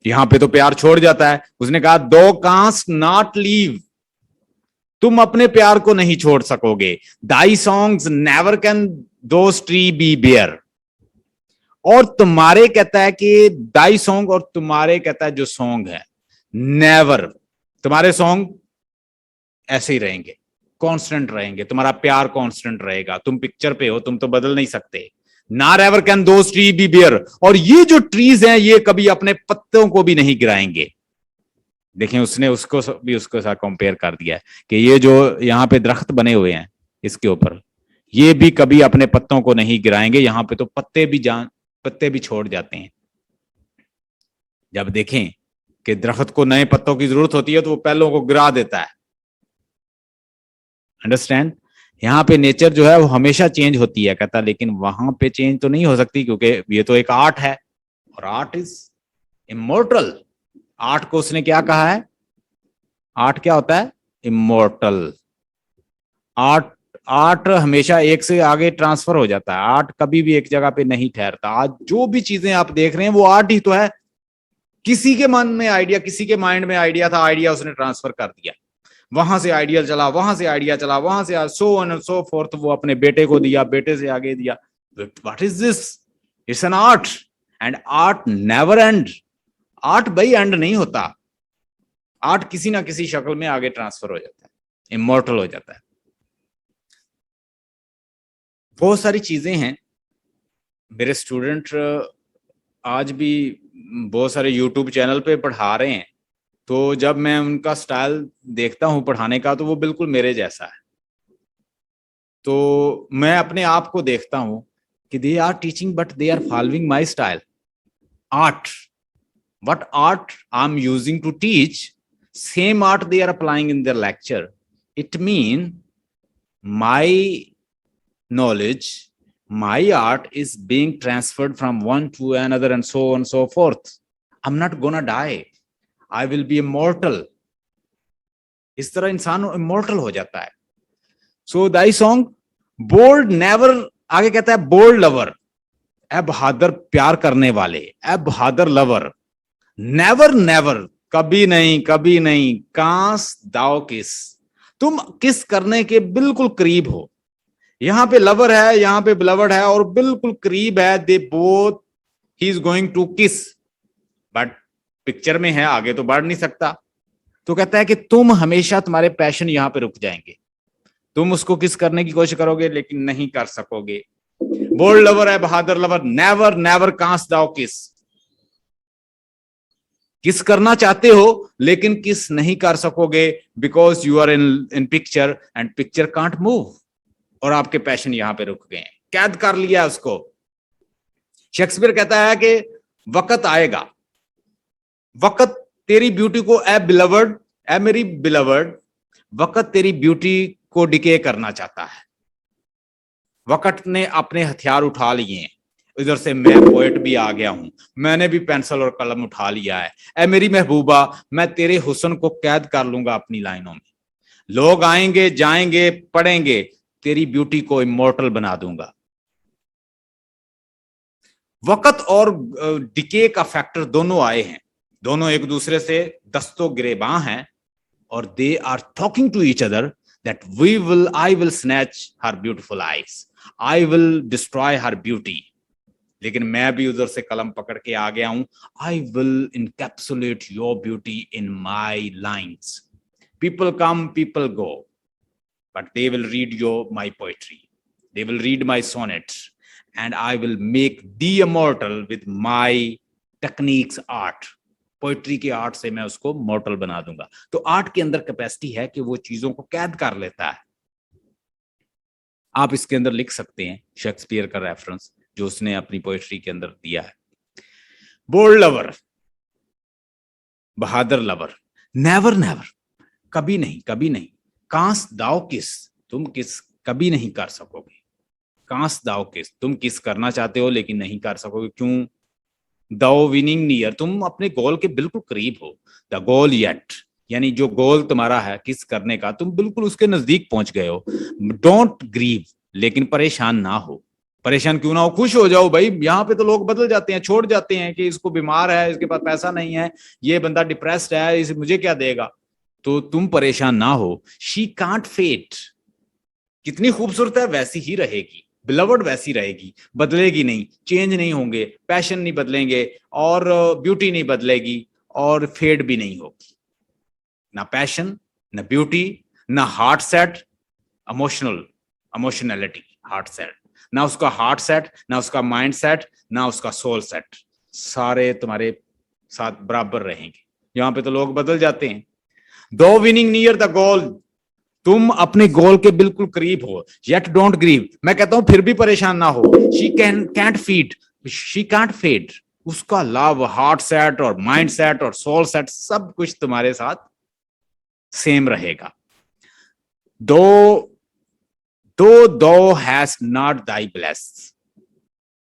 यहां पे तो प्यार छोड़ जाता है, उसने कहा दो कास्ट नॉट लीव, तुम अपने प्यार को नहीं छोड़ सकोगे। Thy songs never can those tree be bare, और तुम्हारे, कहता है कि दाई सॉन्ग और तुम्हारे, कहता है जो सॉन्ग है, नेवर, तुम्हारे सॉन्ग ऐसे ही रहेंगे, कांस्टेंट रहेंगे, तुम्हारा प्यार कांस्टेंट रहेगा। तुम पिक्चर पे हो, तुम तो बदल नहीं सकते। Not ever can those tree be bare, और ये जो ट्रीज हैं ये कभी अपने पत्तों को भी नहीं गिराएंगे। देखें उसने उसको भी उसके साथ कंपेयर कर दिया है कि ये जो यहाँ पे दरख्त बने हुए हैं इसके ऊपर, ये भी कभी अपने पत्तों को नहीं गिराएंगे। यहाँ पे तो पत्ते भी छोड़ जाते हैं। जब देखें कि दरख्त को नए पत्तों की जरूरत होती है तो वो पहलों को गिरा देता है। अंडरस्टैंड? यहाँ पे नेचर जो है वो हमेशा चेंज होती है, कहता, लेकिन वहां पे चेंज तो नहीं हो सकती क्योंकि ये तो एक आर्ट है, और आर्ट इज इमोर्टल। आर्ट को उसने क्या कहा है? आर्ट क्या होता है? इमोर्टल। आर्ट आर्ट हमेशा एक से आगे ट्रांसफर हो जाता है, आर्ट कभी भी एक जगह पे नहीं ठहरता। आज जो भी चीजें आप देख रहे हैं वो आर्ट ही तो है। किसी के मन में आइडिया, किसी के माइंड में आइडिया था, आइडिया उसने ट्रांसफर कर दिया, वहां से आइडिया चला, वहां से आइडिया चला, वहां से सो ऑन सो फोर्थ, वो अपने बेटे को दिया, बेटे से आगे दिया। What is this? It's an art, and art never and. Art भाई एंड नहीं होता, आर्ट किसी ना किसी शक्ल में आगे ट्रांसफर हो जाता है, इमोर्टल हो जाता है। बहुत सारी चीजें हैं। मेरे स्टूडेंट आज भी बहुत सारे यूट्यूब चैनल पे पढ़ा रहे हैं, तो जब मैं उनका स्टाइल देखता हूं पढ़ाने का तो वो बिल्कुल मेरे जैसा है। तो मैं अपने आप को देखता हूं कि they are teaching but they are following my style. Art, what art I'm using to teach, same art they are applying in their lecture. It means my knowledge, my art is being transferred from one to another and so on and so forth. I'm not gonna die, I will be immortal. इस तरह इंसान immortal हो जाता है। सो दाई song bold never, आगे कहता है bold lover, ए बहादुर प्यार करने वाले, ए बहादुर लवर, नेवर नेवर, कभी नहीं कभी नहीं, कांस दाओ किस, तुम किस करने के बिल्कुल करीब हो। यहां पे लवर है, यहां पे बिलवर्ड है, और बिल्कुल करीब है, they both, he is going to kiss, but picture में है, आगे तो बढ़ नहीं सकता। तो कहता है कि तुम हमेशा, तुम्हारे पैशन यहां पे रुक जाएंगे, तुम उसको किस करने की कोशिश करोगे लेकिन नहीं कर सकोगे। बोल्ड लवर है, बहादुर लवर, नेवर नेवर कांस दाओ किस, किस करना चाहते हो लेकिन किस नहीं कर सकोगे, because you are in picture and picture can't move, और आपके पैशन यहां पे रुक गए हैं, कैद कर लिया उसको। शेक्सपियर कहता है कि वक्त आएगा, वक्त तेरी ब्यूटी को, ए बिलवर्ड, ए मेरी बिलवर्ड, वक्त तेरी ब्यूटी को डिके करना चाहता है। वक्त ने अपने हथियार उठा लिए हैं, इधर से मैं पोएट भी आ गया हूं, मैंने भी पेंसिल और कलम उठा लिया है। ए मेरी महबूबा, मैं तेरे हुस्न को कैद कर लूंगा अपनी लाइनों में, लोग आएंगे जाएंगे पढ़ेंगे, तेरी ब्यूटी को इमोर्टल बना दूंगा। वक्त और डिके का फैक्टर दोनों आए हैं, दोनों एक दूसरे से दस्तों गिरेबां हैं, और they are talking to each other that I will snatch her beautiful eyes, I will destroy her beauty. लेकिन मैं भी उधर से कलम पकड़ के आ गया हूं, I will encapsulate your beauty in my lines. People come people go, but they will read your my poetry, they will read my sonnets, and I will make the immortal with my techniques art. Poetry के art से मैं उसको मॉर्टल बना दूंगा। तो art के अंदर capacity है कि वो चीजों को कैद कर लेता है। आप इसके अंदर लिख सकते हैं शेक्सपियर का रेफरेंस जो उसने अपनी पोएट्री के अंदर दिया है। बोल्ड लवर, बहादुर लवर, नेवर नेवर, कभी नहीं कभी नहीं, कांस दाओ किस, तुम किस कभी नहीं कर सकोगे, कांस दाओ किस, तुम किस करना चाहते हो लेकिन नहीं कर सकोगे। क्यों? दाओ विनिंग नियर, तुम अपने गोल के बिल्कुल करीब हो। द गोल येट, यानी जो गोल तुम्हारा है किस करने का, तुम बिल्कुल उसके नजदीक पहुंच गए हो। डोंट ग्रीव, लेकिन परेशान ना हो। परेशान क्यों ना हो, खुश हो जाओ भाई। यहाँ पे तो लोग बदल जाते हैं, छोड़ जाते हैं कि इसको बीमार है, इसके पास पैसा नहीं है, ये बंदा डिप्रेस्ड है, इसे मुझे क्या देगा। तो तुम परेशान ना हो। शी कांट फेट, कितनी खूबसूरत है वैसी ही रहेगी, बिलवर्ड वैसी रहेगी, बदलेगी नहीं, चेंज नहीं होंगे, पैशन नहीं बदलेंगे, और ब्यूटी नहीं बदलेगी, और फेड भी नहीं होगी। ना पैशन, ना ब्यूटी, ना heart set, emotionality, heart set, ना उसका हार्ट सेट, ना उसका माइंड सेट, ना उसका सोल सेट, सारे तुम्हारे साथ बराबर रहेंगे। यहां पे तो लोग बदल जाते हैं। दो विनिंग नियर द गोल, तुम अपने गोल के बिल्कुल करीब हो। येट डोंट ग्रीव, मैं कहता हूं फिर भी परेशान ना हो। She can't feed, she can't fade, उसका लव, हार्ट सेट और माइंड सेट और सोल सेट सब कुछ तुम्हारे साथ सेम रहेगा। दो हैज नॉट दाई ब्लेस,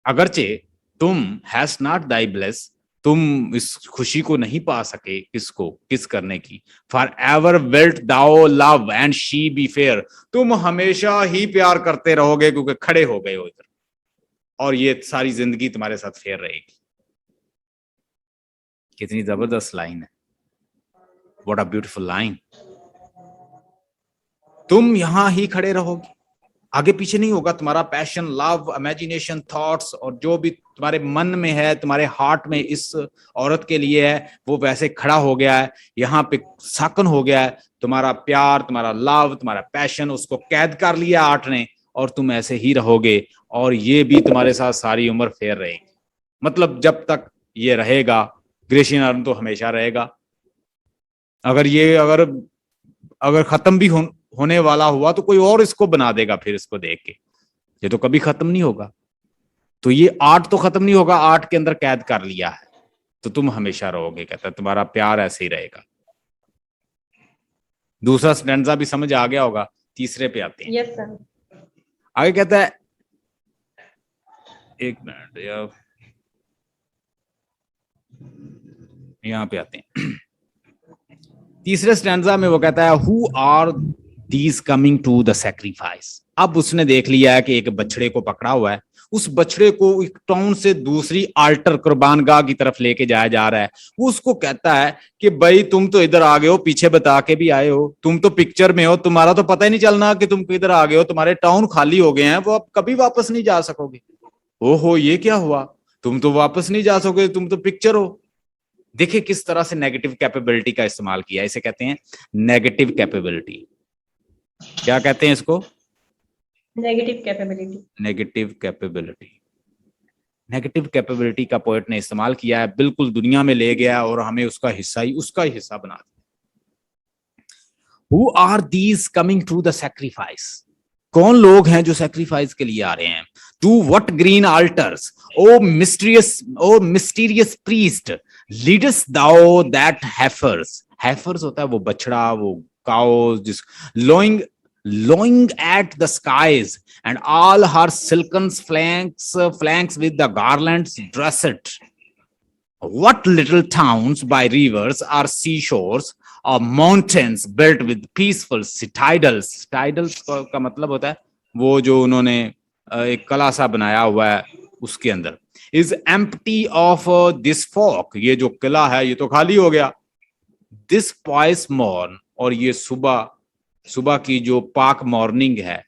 अगरचे तुम हैज नॉट दाई ब्लेस, तुम इस खुशी को नहीं पा सके, किसको किस करने की। फॉर एवर विल्ट दाओ love and she be fair, तुम हमेशा ही प्यार करते रहोगे क्योंकि खड़े हो गए हो इधर, और ये सारी जिंदगी तुम्हारे साथ फेयर रहेगी। कितनी जबरदस्त लाइन है, व्हाट अ ब्यूटीफुल लाइन। तुम यहां ही खड़े रहोगे, आगे पीछे नहीं होगा। तुम्हारा पैशन, लव, इमेजिनेशन, थॉट्स और जो भी तुम्हारे मन में है, तुम्हारे हार्ट में इस औरत के लिए है, वो वैसे खड़ा हो गया है, यहाँ पे साकन हो गया है। तुम्हारा प्यार, तुम्हारा लव, तुम्हारा पैशन, उसको कैद कर लिया आर्ट ने, और तुम ऐसे ही रहोगे, और ये भी तुम्हारे साथ सारी उम्र फेयर रहेगी। मतलब जब तक ये रहेगा, ग्रेशियन अर्न तो हमेशा रहेगा। अगर ये अगर खत्म भी होने वाला हुआ तो कोई और इसको बना देगा फिर इसको देख के, ये तो कभी खत्म नहीं होगा। तो ये आर्ट तो खत्म नहीं होगा, आर्ट के अंदर कैद कर लिया है, तो तुम हमेशा रहोगे। कहता है तुम्हारा प्यार ऐसे ही रहेगा। दूसरा स्टैंजा भी समझ आ गया होगा, तीसरे पे आते हैं। Yes, sir. आगे कहता है, एक मिनट यहां पे आते हैं। तीसरे स्टैंजा में वो कहता है, who are these coming to the sacrifice. अब उसने देख लिया है कि एक बछड़े को पकड़ा हुआ है, उस बछड़े को एक टाउन से दूसरी आल्टर कुर्बानगाह की तरफ लेके जाया जा रहा है। वो उसको कहता है कि भाई तुम तो इधर आ गए हो, पीछे बता के भी आए हो, तुम तो पिक्चर में हो, तुम्हारा तो पता ही नहीं चलना कि तुम किधर आ गए हो, तुम्हारे टाउन खाली हो गए हैं, वो अब कभी वापस नहीं जा सकोगे। ओहो ये क्या हुआ, तुम तो वापस नहीं जा सकोगे, तुम तो पिक्चर हो। देखिए किस तरह से नेगेटिव कैपेबिलिटी का इस्तेमाल किया, इसे कहते हैं नेगेटिव कैपेबिलिटी। क्या कहते हैं इसको? Negative capability. Negative capability. Negative capability का पोएट ने इस्तेमाल किया है, बिल्कुल दुनिया में ले गया और हमें उसका हिस्सा बना दिया। Who are these coming to the sacrifice, कौन लोग हैं जो सैक्रिफाइस के लिए आ रहे हैं? To what green altars, O mysterious priest, lead'st thou that heifers. Heifers होता है वो बछड़ा, वो काओ, जिस lowing at the skies, and all her silken flanks with the garlands dressed. What little towns by rivers or seashores or mountains built with peaceful citadels. Citadels का मतलब होता है वो जो उन्होंने एक कला सा बनाया हुआ है उसके अंदर। Is empty of this folk, ये जो किला है ये तो खाली हो गया। This pious morn, और ये सुबह की जो पाक मॉर्निंग है।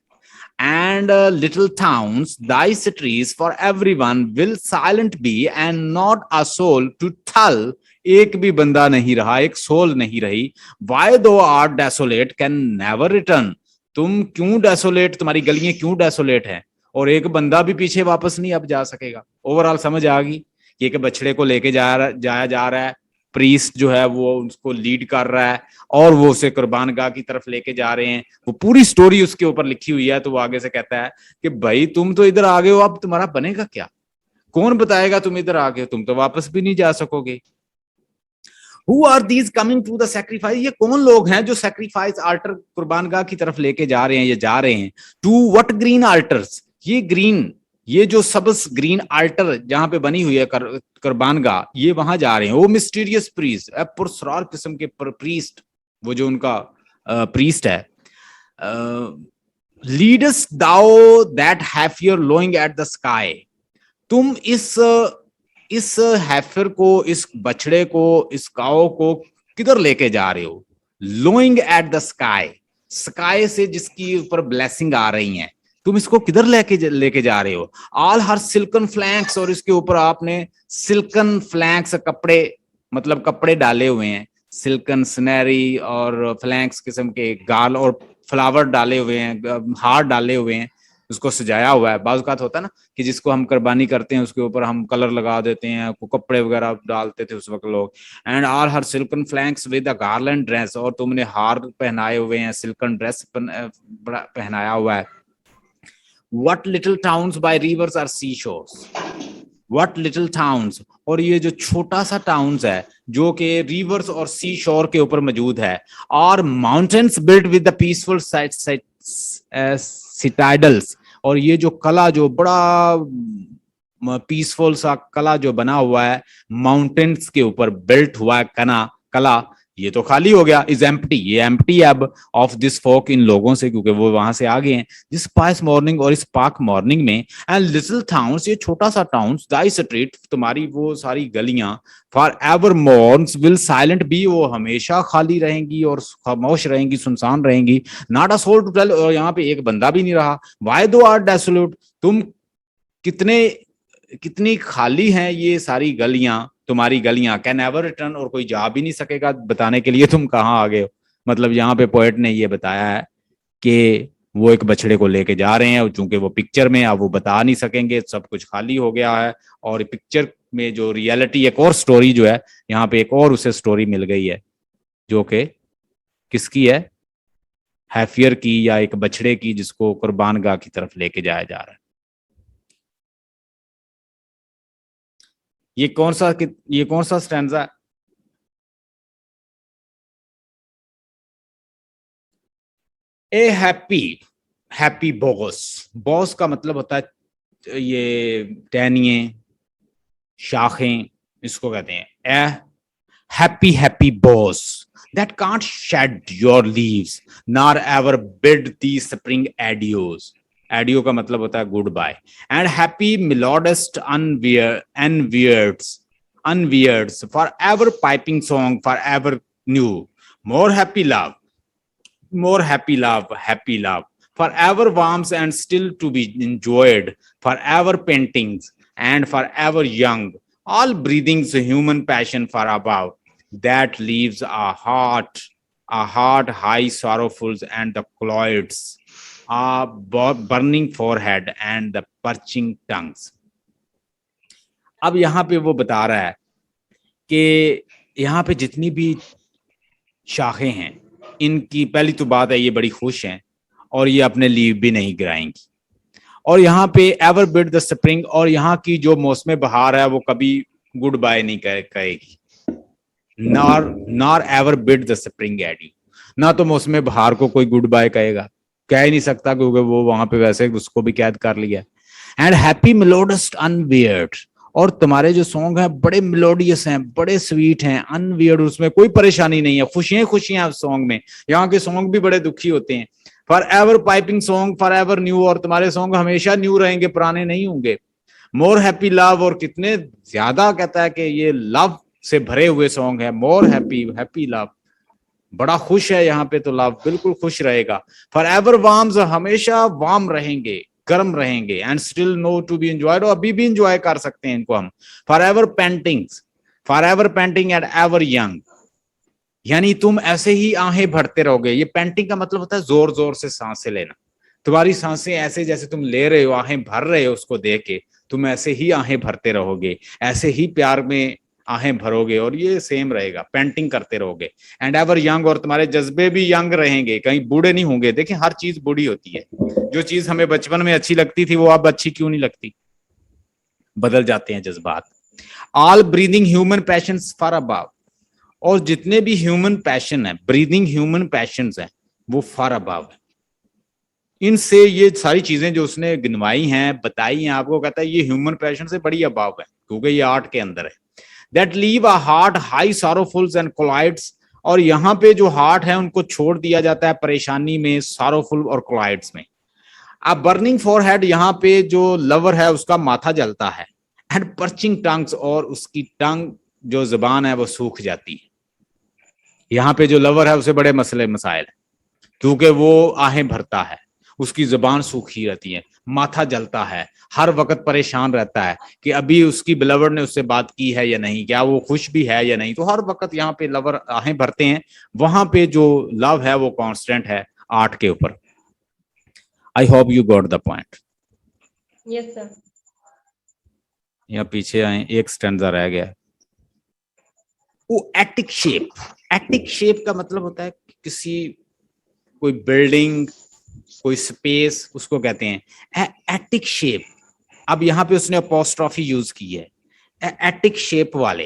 And little towns, thy cities for everyone will silent be, and not a soul to tell, एक भी बंदा नहीं रहा, एक सोल नहीं रही। Why thou art desolate can never return, तुम क्यों डेसोलेट, तुम्हारी गलियां क्यों डेसोलेट हैं, और एक बंदा भी पीछे वापस नहीं अब जा सकेगा। ओवरऑल समझ आ गई कि एक बछड़े को लेके जाया जा रहा है, प्रीस्ट जो है वो उसको लीड कर रहा है, और वो उसे कुर्बानगाह की तरफ लेके जा रहे हैं। वो पूरी स्टोरी उसके ऊपर लिखी हुई है। तो वो आगे से कहता है कि भाई तुम तो इधर आ गए हो, अब तुम्हारा बनेगा क्या, कौन बताएगा तुम इधर आ गए हो, तुम तो वापस भी नहीं जा सकोगे। Who are these coming to the sacrifice, ये कौन लोग हैं जो सैक्रिफाइस आल्टर कुर्बानगाह की तरफ लेके जा रहे हैं, ये जा रहे हैं। टू व्हाट ग्रीन आल्टर्स, ये ग्रीन, ये जो सबस ग्रीन आल्टर जहां पे बनी हुई है कुर्बानगाह, ये वहां जा रहे हैं। वो मिस्टीरियस प्रीस्ट, पुरस्कार किस्म के प्रीस्ट, वो जो उनका प्रीस्ट है। Leeds thou that हैफियर लोइंग at the sky, तुम इस हैफर को, इस बछड़े को, इस काओ को किधर लेके जा रहे हो? लोइंग एट द स्काई, स्काई से जिसकी ऊपर ब्लेसिंग आ रही है, तुम इसको किधर लेके जा रहे हो? ऑल हर सिल्कन फ्लैंक्स, और इसके ऊपर आपने सिल्कन फ्लैंक्स कपड़े, मतलब कपड़े डाले हुए हैं, सिल्कन स्नैरी और फ्लैंक्स किस्म के गाल और फ्लावर डाले हुए हैं, हार डाले हुए हैं, उसको सजाया हुआ है। बाज़ होता है ना कि जिसको हम कुर्बानी करते हैं उसके ऊपर हम कलर लगा देते हैं, कपड़े वगैरह डालते थे उस वक्त लोग। And all her silken flanks with a garland dress, और तुमने हार पहनाए हुए हैं, सिल्कन ड्रेस पहनाया हुआ है। What little towns by rivers or seashores, what little towns, और ये जो छोटा सा टाउन्स है जो कि रिवर्स और सी शोर के ऊपर मौजूद है, और mountains built with the peaceful citadels, और ये जो कला जो बड़ा पीसफुल सा कला जो बना हुआ है माउंटेन्स के ऊपर बिल्ट हुआ है कला, ये तो खाली हो गया, इज एम्प्टी, ये एम्प्टी अब ऑफ दिस फोक, इन लोगों से, क्योंकि वो वहां से आ गए हैं। दिस पाइस मॉर्निंग, और इस पाक मॉर्निंग में, एंड लिटिल टाउन्स, ये छोटा सा टाउन्स, दाई स्ट्रीट, तुम्हारी वो सारी गलियां, for ever morns will silent be, वो हमेशा खाली रहेंगी और खामोश रहेंगी, सुनसान रहेंगी। Not a soul to tell, और यहाँ पे एक बंदा भी नहीं रहा। वाई दो आर डेसोल्यूट, तुम कितने कितनी खाली हैं ये सारी गलियां, तुम्हारी गलियां, कैन एवर रिटर्न, और कोई जा भी नहीं सकेगा बताने के लिए तुम कहाँ आ गए हो। मतलब यहाँ पे पोएट ने ये बताया है कि वो एक बछड़े को लेके जा रहे हैं, चूंकि वो पिक्चर में अब वो बता नहीं सकेंगे, सब कुछ खाली हो गया है, और पिक्चर में जो रियलिटी, एक और स्टोरी जो है यहाँ पे, एक और उसे स्टोरी मिल गई है, जो कि किसकी है, हैफियर की, या एक बछड़े की, जिसको कुर्बान गाह की तरफ लेके जाया जा रहा है। ये कौन सा स्टैंजा है? ए हैप्पी बॉस, बॉस का मतलब होता है ये टहनिए, शाखें, इसको कहते हैं ah happy boughs that can't shed your leaves nor ever bid the spring adieus, adieu का मतलब होता है goodbye, and happy melodist unwearied for ever piping song for ever new, more happy love, forever warms and still to be enjoyed, forever paintings and forever young, all breathings human passion far above, that leaves a heart high sorrowful, and the clouds, a burning forehead and the perching tongues. अब यहाँ पे वो बता रहा है कि यहाँ पे जितनी भी शाखें हैं, इनकी पहली तो बात है ये बड़ी खुश हैं और ये अपने लीव भी नहीं गिराएंगी, और यहाँ पे एवर बिड द स्प्रिंग, और यहाँ की जो मौसम बहार है वो कभी गुड बाय नहीं कहेगी, nor ever bid the spring adieu, ना तो मौसम बहार को कोई गुड बाय कहेगा, कह ही नहीं सकता, क्योंकि वो वहां पे वैसे उसको भी कैद कर लिया। एंड हैप्पी मेलोडस्ट अनवियर्ड, और तुम्हारे जो सॉन्ग हैं बड़े मेलोडियस हैं, बड़े स्वीट हैं, अनवियर्ड, उसमें कोई परेशानी नहीं है, खुशियां खुशियां सॉन्ग में। यहाँ के सॉन्ग भी बड़े दुखी होते हैं। For ever piping song for ever new, और तुम्हारे सॉन्ग हमेशा न्यू रहेंगे, पुराने नहीं होंगे। मोर हैप्पी लव, और कितने ज्यादा कहता है कि ये लव से भरे हुए सॉन्ग है। मोर हैप्पी लव, बड़ा खुश है यहाँ पे, तो लव बिल्कुल खुश रहेगा। फॉर एवर वार्म्स, हमेशा वार्म रहेंगे, गर्म रहेंगे। And still no to be enjoyed, और अभी भी एंजॉय कर सकते हैं इनको हम। For ever panting and ever young, यानी तुम ऐसे ही आहें भरते रहोगे। ये पेंटिंग का मतलब होता है जोर जोर से सांसें लेना। तुम्हारी सांसें ऐसे जैसे तुम ले रहे हो, आहें भर रहे हो, उसको देख के तुम ऐसे ही आहें भरते रहोगे, ऐसे ही प्यार में आहें भरोगे, और ये सेम रहेगा, पेंटिंग करते रहोगे। एंड एवर यंग, और तुम्हारे जज्बे भी यंग रहेंगे, कहीं बूढ़े नहीं होंगे। देखिए हर चीज बूढ़ी होती है, जो चीज हमें बचपन में अच्छी लगती थी वो अब अच्छी क्यों नहीं लगती, बदल जाते हैं जज्बात। ऑल ब्रीदिंग ह्यूमन पैशंस फार अबव, और जितने भी ह्यूमन पैशन है, ब्रीदिंग ह्यूमन पैशंस है, वो फार अबव है। इनसे ये सारी चीजें जो उसने गिनवाई हैं, बताई हैं आपको, कहता है ये ह्यूमन पैशन से बड़ी अबव है, क्योंकि ये आर्ट के अंदर है। That leave a heart high sorrowful and cloyed, और यहाँ पे जो हार्ट है उनको छोड़ दिया जाता है परेशानी में, सॉरोफुल और कोलाइड्स में। अब बर्निंग फॉरहेड, यहाँ पे जो लवर है उसका माथा जलता है। एंड पर्चिंग टंग्स, और उसकी टंग जो जुबान है वो सूख जाती है। यहाँ पे जो लवर है उसे बड़े मसले मसाइल है, क्योंकि वो आहें भरता है, उसकी जुबान सूखी रहती है, माथा जलता है, हर वक्त परेशान रहता है कि अभी उसकी बिलवर ने उससे बात की है या नहीं, क्या वो खुश भी है या नहीं। तो हर वक्त यहाँ पे लवर आहें भरते हैं। वहां पे जो लव है वो कांस्टेंट है आर्ट के ऊपर। I hope you got the point. Yes, sir. यहाँ पीछे आए, एक स्टैंजा रह गया। वो एटिक शेप का मतलब होता है किसी, कोई बिल्डिंग, कोई स्पेस, उसको कहते हैं एटिक शेप। अब यहाँ पे उसने अपोस्ट्रॉफी यूज की है। एटिक शेप वाले,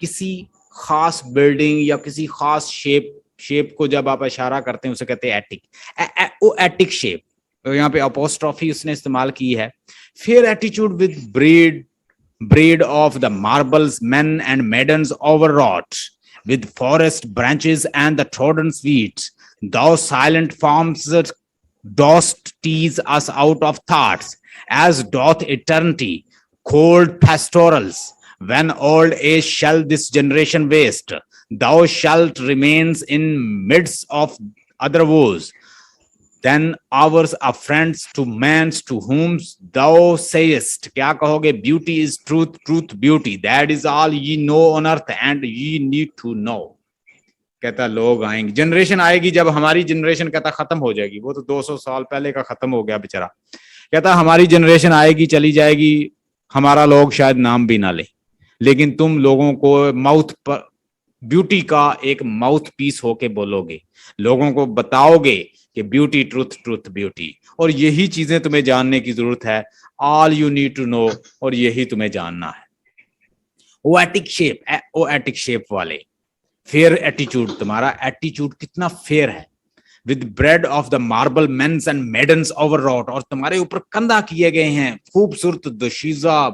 किसी खास बिल्डिंग या किसी खास शेप को जब आप इशारा करते हैं उसे कहते हैं एटिक। वो एटिक शेप, तो यहाँ पे अपोस्ट्रॉफी उसने इस्तेमाल की है। Fair attitude with breed of the marbles, men and maidens overwrought with forest branches and the trodden sweet. Thou silent forms dost tease us out of thoughts, as doth eternity. Cold pastorals, when old age shall this generation waste, thou shalt remains in midst of other woes. Then ours are friends to man's to whom thou sayest, क्या कहोगे? Beauty is truth, truth beauty, that is all ye know on earth and ye need to know. कहता लोग आएंगे, generation आएगी जब हमारी generation कहता खत्म हो जाएगी, वो तो 200 साल पहले का खत्म हो गया बेचारा। कहता हमारी जनरेशन आएगी चली जाएगी, हमारा लोग शायद नाम भी ना ले, लेकिन तुम लोगों को माउथ पर ब्यूटी का एक माउथ पीस होके बोलोगे, लोगों को बताओगे कि ब्यूटी ट्रुथ, ट्रुथ ब्यूटी, और यही चीजें तुम्हें जानने की जरूरत है। All you need to know, और यही तुम्हें जानना है। ओएटिक शेप वाले, फेयर एटीट्यूड, तुम्हारा एटीट्यूड कितना फेयर है। With brede of the marble men and maidens overwrought, और तुम्हारे ऊपर कंधा किए गए हैं खूबसूरत दोशीजा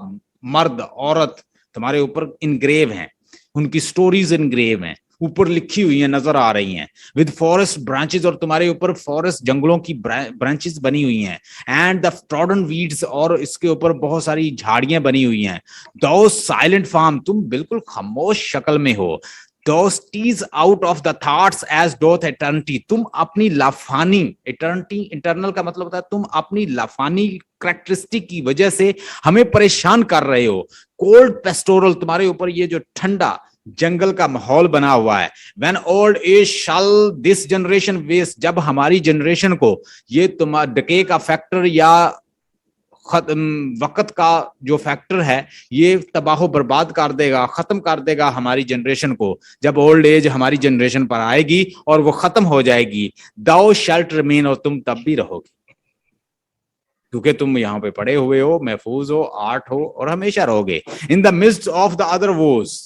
मर्द औरत तुम्हारे ऊपर इनग्रेव हैं, उनकी स्टोरीज इनग्रेव हैं, ऊपर लिखी हुई है, नजर आ रही हैं। विद फॉरेस्ट ब्रांचेस, और तुम्हारे ऊपर फॉरेस्ट जंगलों की ब्रांचेस बनी हुई हैं। एंड द ट्रॉडन वीड्स, और इसके ऊपर बहुत सारी झाड़ियां बनी हुई हैं। दो साइलेंट फार्म, तुम बिल्कुल खामोश शक्ल में हो। Those tease out of the thoughts as doth eternity, तुम अपनी लाफानी, eternity इंटरनल का मतलब होता है तुम अपनी लाफानी करेक्टरिस्टिक की वजह से हमें परेशान कर रहे हो। कोल्ड पेस्टोरल, तुम्हारे ऊपर ये जो ठंडा जंगल का माहौल बना हुआ है। When old age shall this generation waste, जब हमारी जनरेशन को ये तुम्हारा डके का फैक्टर या वक्त का जो फैक्टर है ये तबाह बर्बाद कर देगा, खत्म कर देगा हमारी जनरेशन को। जब ओल्ड एज हमारी जनरेशन पर आएगी और वो खत्म हो जाएगी, दाउ शैल्ट रिमेन, और तुम तब भी रहोगे, क्योंकि तुम यहाँ पे पड़े हुए हो, महफूज हो, आर्ट हो, और हमेशा रहोगे। In the mist of the other woes,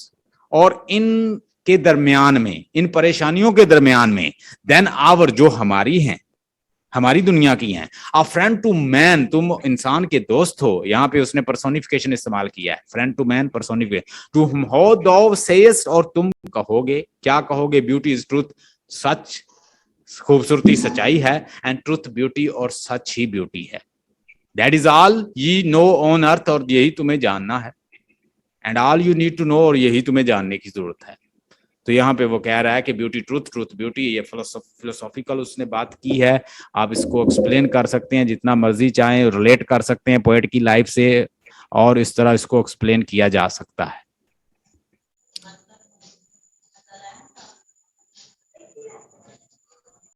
और इन के दरमियान में, इन परेशानियों के दरमियान में, देन आवर, जो हमारी हैं, हमारी दुनिया की हैं। अ फ्रेंड टू मैन, तुम इंसान के दोस्त हो। यहाँ पे उसने पर्सोनिफिकेशन इस्तेमाल किया है, friend to man, personification. To whom thou सेयस्ट, और तुम कहोगे, क्या कहोगे? ब्यूटी इज ट्रूथ, सच, खूबसूरती सच्चाई है। एंड ट्रूथ ब्यूटी, और सच ही ब्यूटी है। That is all ye know on earth, और यही तुम्हें जानना है। And all you need to know, और यही तुम्हें जानने की जरूरत है। तो यहाँ पे वो कह रहा है कि ब्यूटी ट्रूथ, ट्रूथ ब्यूटी, ये फिलोसॉफिकल उसने बात की है। आप इसको एक्सप्लेन कर सकते हैं जितना मर्जी चाहें, रिलेट कर सकते हैं पोएट की लाइफ से, और इस तरह इसको एक्सप्लेन किया जा सकता है।